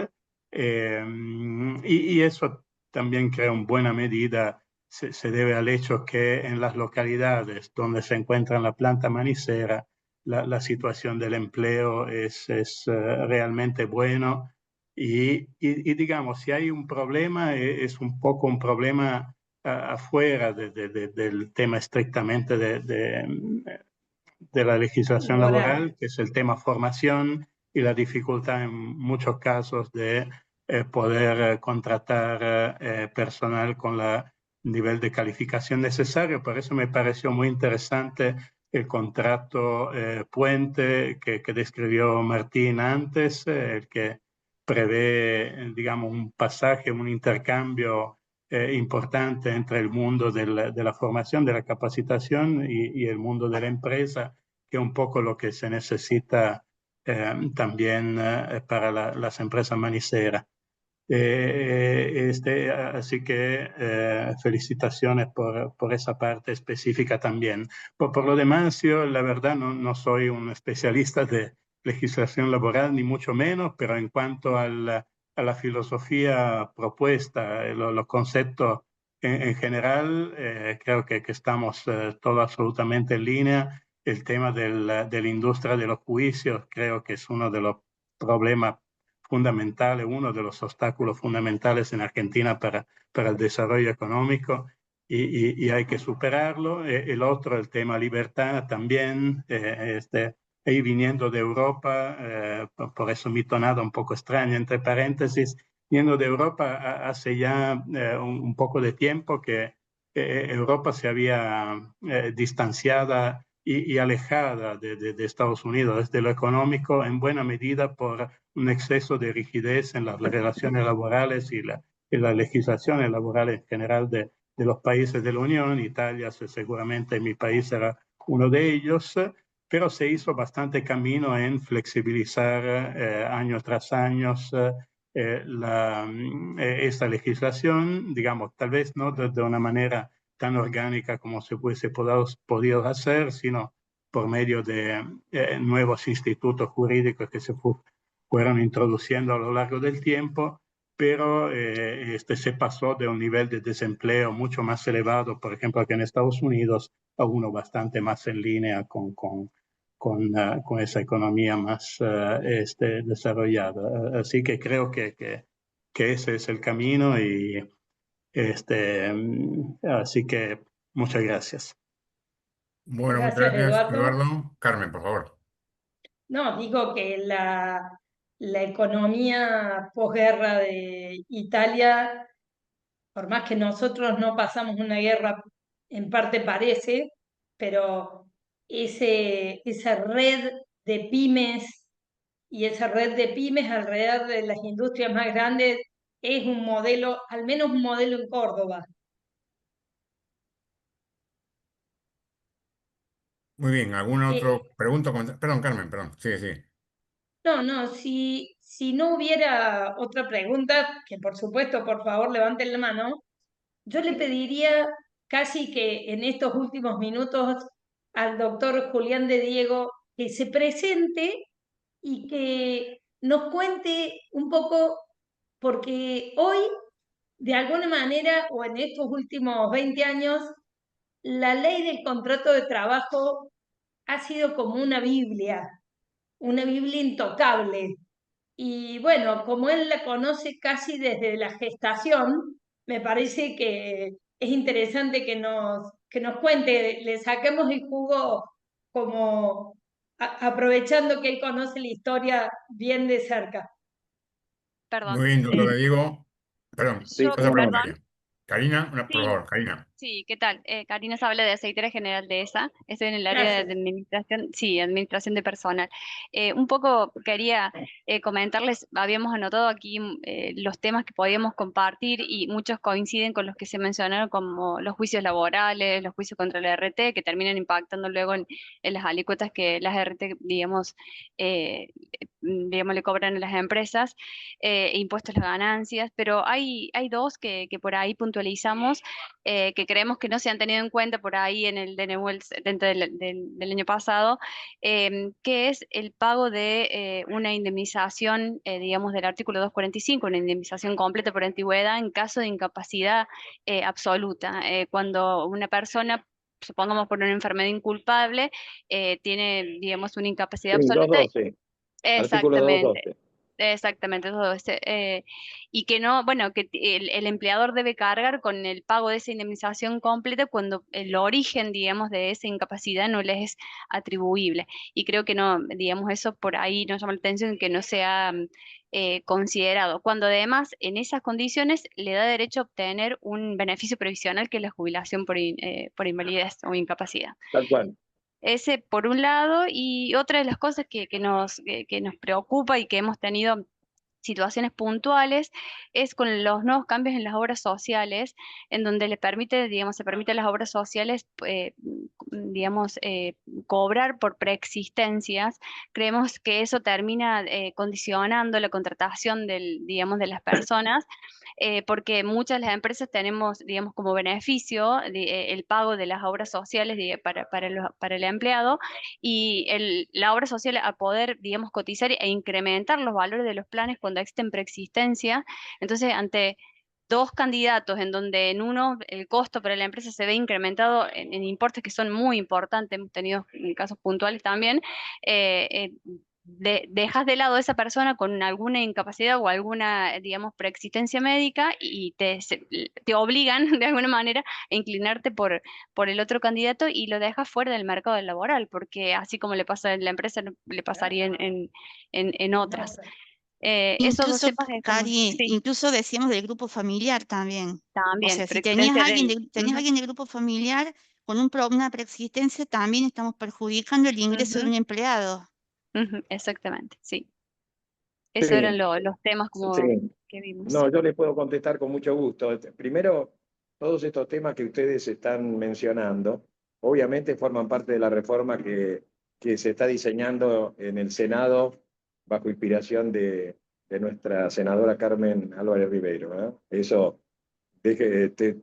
Y eso también creo en buena medida se debe al hecho que en las localidades donde se encuentra la planta manicera, la situación del empleo es realmente bueno y digamos, si hay un problema, es un poco un problema afuera del tema estrictamente de la legislación Laboral. laboral, que es el tema formación y la dificultad en muchos casos de poder contratar personal con el nivel de calificación necesario. Por eso me pareció muy interesante el contrato puente que describió Martín antes, el que prevé, digamos, un pasaje, un intercambio importante entre el mundo de la formación, de la capacitación y el mundo de la empresa, que es un poco lo que se necesita también para las empresas maniceras. Así que felicitaciones por esa parte específica también. Por lo demás, yo la verdad no soy un especialista de legislación laboral, ni mucho menos, pero en cuanto a la filosofía propuesta, los conceptos en general, creo que estamos todos absolutamente en línea. El tema de la industria de los juicios creo que es uno de los problemas fundamentales, uno de los obstáculos fundamentales en Argentina para el desarrollo económico y hay que superarlo. El otro, el tema libertad también, ahí viniendo de Europa, por eso mi tonada un poco extraña, entre paréntesis, viniendo de Europa hace ya un poco de tiempo que Europa se había distanciada y alejada de Estados Unidos desde lo económico en buena medida por un exceso de rigidez en las relaciones laborales y las legislaciones laborales en general de los países de la Unión. Italia seguramente mi país era uno de ellos, pero se hizo bastante camino en flexibilizar año tras año esta legislación, digamos, tal vez no de una manera tan orgánica como se hubiese podido hacer, sino por medio de nuevos institutos jurídicos que se fueron introduciendo a lo largo del tiempo, pero se pasó de un nivel de desempleo mucho más elevado, por ejemplo, que en Estados Unidos, a uno bastante más en línea con esa economía más desarrollada. Así que creo que ese es el camino y así que muchas gracias. Bueno, muchas Gracias, gracias, Eduardo. Eduardo. Carmen, por favor. No, digo que la economía posguerra de Italia, por más que nosotros no pasamos una guerra, en parte parece, pero esa red de pymes y esa red de pymes alrededor de las industrias más grandes es un modelo, al menos un modelo en Córdoba. Muy bien, ¿alguna Eh, otra pregunta? Perdón, Carmen, perdón. Sí, sí. no, si no hubiera otra pregunta, que por supuesto, por favor, levanten la mano, yo le pediría casi que en estos últimos minutos al doctor Julián de Diego que se presente y que nos cuente un poco, porque hoy, de alguna manera, o en estos últimos 20 años, la ley del contrato de trabajo ha sido como una Biblia intocable. Y bueno, como él la conoce casi desde la gestación, me parece que es interesante que nos cuente, le saquemos el jugo como aprovechando que él conoce la historia bien de cerca. Muy Perdón. bien, doctor Le digo. Perdón, Sí, Yo, otra cómo no. pregunta perdón. ya. Karina, por Sí, favor, Karina. sí, ¿qué tal? Karina Sabla de Aceitera General de ESA. Estoy en el área de Gracias. administración, sí, administración de personal. Un poco quería comentarles, habíamos anotado aquí los temas que podíamos compartir y muchos coinciden con los que se mencionaron como los juicios laborales, los juicios contra la RT, que terminan impactando luego en las alícuotas que las RT, digamos, le cobran a las empresas, impuestos a las ganancias, pero hay dos que por ahí puntualizamos que creemos que no se han tenido en cuenta por ahí en el DNUELS dentro del año pasado, que es el pago de una indemnización, digamos, del artículo 245, una indemnización completa por antigüedad en caso de incapacidad absoluta. Cuando una persona, supongamos por una enfermedad inculpable, tiene, digamos, una incapacidad Sí, absoluta. 212. Artículo Exactamente. 212. Exactamente, todo y que no, bueno, que el empleador debe cargar con el pago de esa indemnización completa cuando el origen, digamos, de esa incapacidad no le es atribuible. Y creo que no, digamos, eso por ahí nos llama la atención que no sea considerado, cuando además en esas condiciones le da derecho a obtener un beneficio previsional que es la jubilación por invalidez o incapacidad. Tal cual. Ese por un lado, y otra de las cosas que nos preocupa y que hemos tenido situaciones puntuales es con los nuevos cambios en las obras sociales, en donde le permite, digamos, se permite a las obras sociales, digamos, cobrar por preexistencias. Creemos que eso termina condicionando la contratación digamos, de las personas, porque muchas de las empresas tenemos, digamos, como beneficio el pago de las obras sociales para el empleado y la obra social a poder, digamos, cotizar e incrementar los valores de los planes cuando existen preexistencia. Entonces, ante dos candidatos en donde en uno el costo para la empresa se ve incrementado en importes que son muy importantes, hemos tenido casos puntuales también, dejas de lado a esa persona con alguna incapacidad o alguna, digamos, preexistencia médica y te obligan de alguna manera a inclinarte por el otro candidato y lo dejas fuera del mercado laboral, porque así como le pasa en la empresa, le pasaría en otras. Esos dos Incluso, temas estamos, Cari, sí, incluso decíamos del grupo familiar también. O también, sea, si tenías preexistencia alguien del... tenías Ujú, alguien del grupo familiar con una preexistencia, también estamos perjudicando el ingreso de ujú, un empleado. ujú, exactamente, sí. Esos Sí, eran los temas como sí. que vimos. No, yo les puedo contestar con mucho gusto. Primero, todos estos temas que ustedes están mencionando, obviamente forman parte de la reforma que se está diseñando en el Senado bajo inspiración de nuestra senadora Carmen Álvarez Ribeiro, ¿eh? Eso,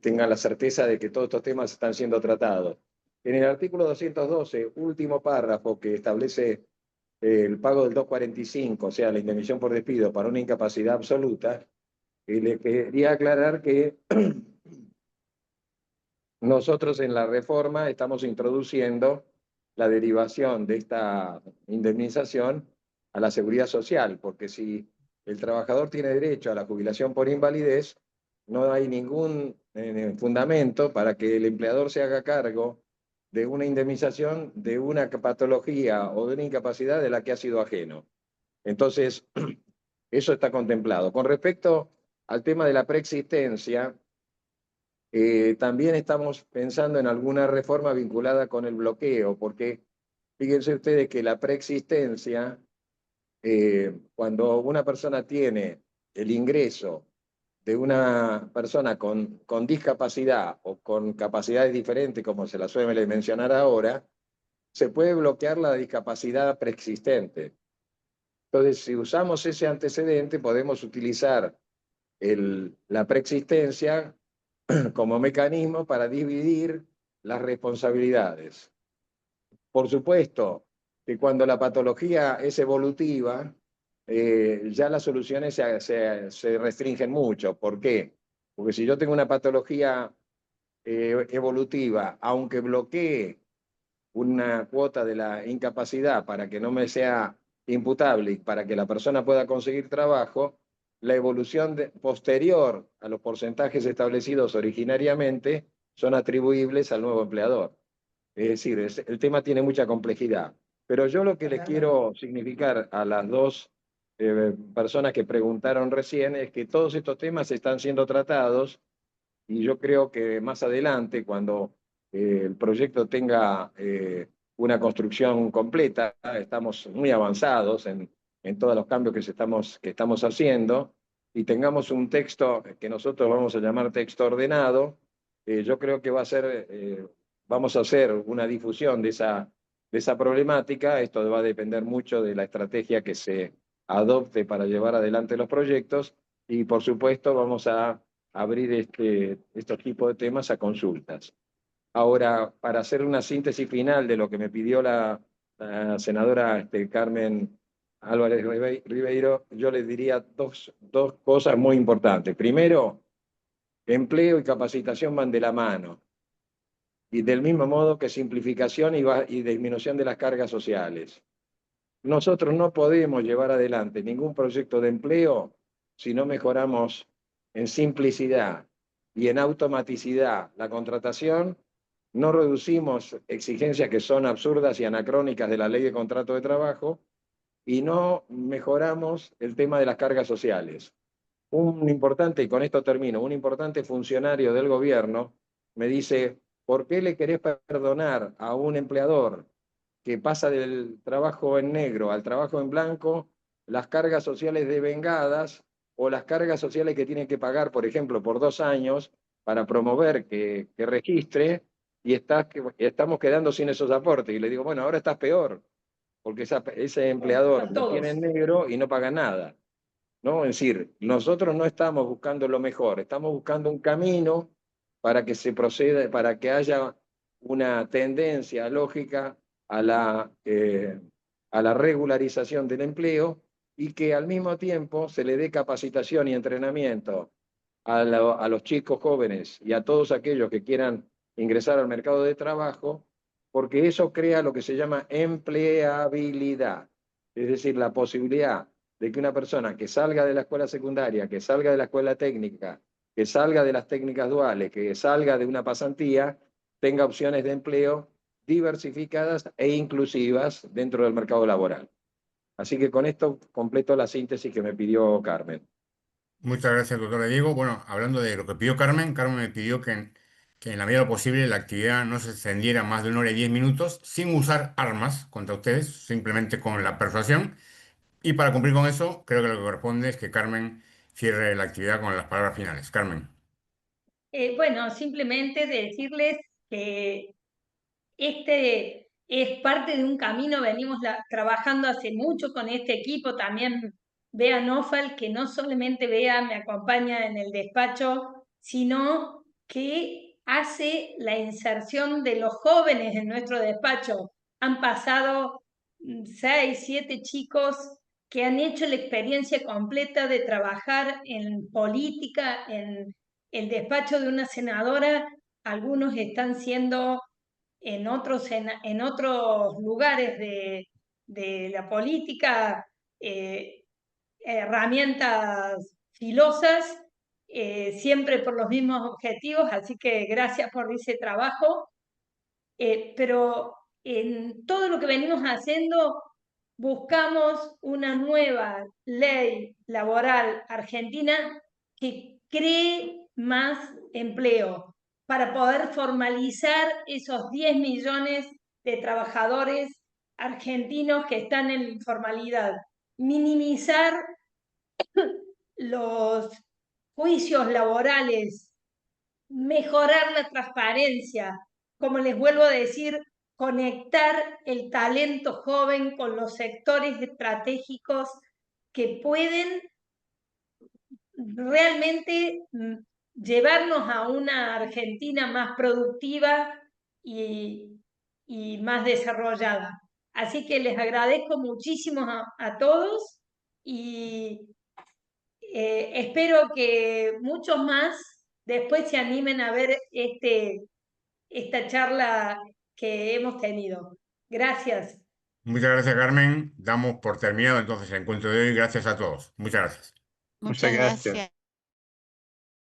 tengan la certeza de que todos estos temas están siendo tratados. En el artículo 212, último párrafo que establece el pago del 245, o sea, la indemnización por despido para una incapacidad absoluta, y le quería aclarar que nosotros en la reforma estamos introduciendo la derivación de esta indemnización a la seguridad social, porque si el trabajador tiene derecho a la jubilación por invalidez, no hay ningún fundamento para que el empleador se haga cargo de una indemnización de una patología o de una incapacidad de la que ha sido ajeno. Entonces, eso está contemplado. Con respecto al tema de la preexistencia, también estamos pensando en alguna reforma vinculada con el bloqueo, porque Fíjense ustedes que la preexistencia, cuando una persona tiene el ingreso de una persona con discapacidad o con capacidades diferentes, como se la suele mencionar ahora, se puede bloquear la discapacidad preexistente. Entonces, si usamos ese antecedente, podemos utilizar la preexistencia como mecanismo para dividir las responsabilidades. Por supuesto que cuando la patología es evolutiva, ya las soluciones se restringen mucho. ¿Por qué? Porque si yo tengo una patología evolutiva, aunque bloquee una cuota de la incapacidad para que no me sea imputable y para que la persona pueda conseguir trabajo, la evolución posterior a los porcentajes establecidos originariamente son atribuibles al nuevo empleador. Es decir, el tema tiene mucha complejidad. Pero yo lo que les quiero significar a las dos personas que preguntaron recién es que todos estos temas están siendo tratados y yo creo que más adelante, cuando el proyecto tenga una construcción completa, estamos muy avanzados en todos los cambios que estamos haciendo, y tengamos un texto que nosotros vamos a llamar texto ordenado, yo creo que vamos a hacer una difusión de esa problemática. Esto va a depender mucho de la estrategia que se adopte para llevar adelante los proyectos, y por supuesto vamos a abrir estos tipos de temas a consultas. Ahora, para hacer una síntesis final de lo que me pidió la senadora Carmen Álvarez Ribeiro, yo les diría dos cosas muy importantes. Primero, empleo y capacitación van de la mano, y del mismo modo que simplificación y disminución de las cargas sociales. Nosotros no podemos llevar adelante ningún proyecto de empleo si no mejoramos en simplicidad y en automaticidad la contratación, no reducimos exigencias que son absurdas y anacrónicas de la ley de contrato de trabajo, y no mejoramos el tema de las cargas sociales. Un importante, y con esto termino, un importante funcionario del gobierno me dice: ¿por qué le querés perdonar a un empleador que pasa del trabajo en negro al trabajo en blanco las cargas sociales devengadas, o las cargas sociales que tiene que pagar, por ejemplo, por 2 años para promover que registre, y estamos quedando sin esos aportes? Y le digo, bueno, ahora estás peor, porque ese empleador lo tiene en negro y no paga nada, ¿no? Es decir, nosotros no estamos buscando lo mejor, estamos buscando un camino para que se proceda, para que haya una tendencia lógica a la regularización del empleo, y que al mismo tiempo se le dé capacitación y entrenamiento a los chicos jóvenes y a todos aquellos que quieran ingresar al mercado de trabajo, porque eso crea lo que se llama empleabilidad, es decir, la posibilidad de que una persona que salga de la escuela secundaria, que salga de la escuela técnica, que salga de las técnicas duales, que salga de una pasantía, tenga opciones de empleo diversificadas e inclusivas dentro del mercado laboral. Así que con esto completo la síntesis que me pidió Carmen. Muchas gracias, doctora Diego. Bueno, hablando de lo que pidió Carmen, Carmen me pidió que en la medida de lo posible la actividad no se extendiera más de 1 hora y 10 minutos, sin usar armas contra ustedes, simplemente con la persuasión. Y para cumplir con eso, creo que lo que corresponde es que Carmen cierre la actividad con las palabras finales. Carmen. Bueno, simplemente decirles que este es parte de un camino. Venimos trabajando hace mucho con este equipo. También Bea Nofal, que no solamente Bea me acompaña en el despacho, sino que hace la inserción de los jóvenes en nuestro despacho. Han pasado 6, 7 chicos que han hecho la experiencia completa de trabajar en política, en el despacho de una senadora. Algunos están siendo en otros lugares de la política, herramientas filosas, siempre por los mismos objetivos, así que gracias por ese trabajo. Pero en todo lo que venimos haciendo buscamos una nueva ley laboral argentina que cree más empleo para poder formalizar esos 10 millones de trabajadores argentinos que están en la informalidad, minimizar los juicios laborales, mejorar la transparencia, como les vuelvo a decir, conectar el talento joven con los sectores estratégicos que pueden realmente llevarnos a una Argentina más productiva y más desarrollada. Así que les agradezco muchísimo a todos y espero que muchos más después se animen a ver esta charla que hemos tenido. Gracias. Muchas gracias, Carmen. Damos por terminado entonces el encuentro de hoy. Gracias a todos. Muchas gracias. Muchas gracias.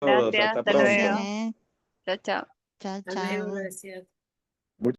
Todos, Gracias, hasta hasta pronto. luego. Gracias. Chao, chao. Chao, Hasta luego, chao. gracias.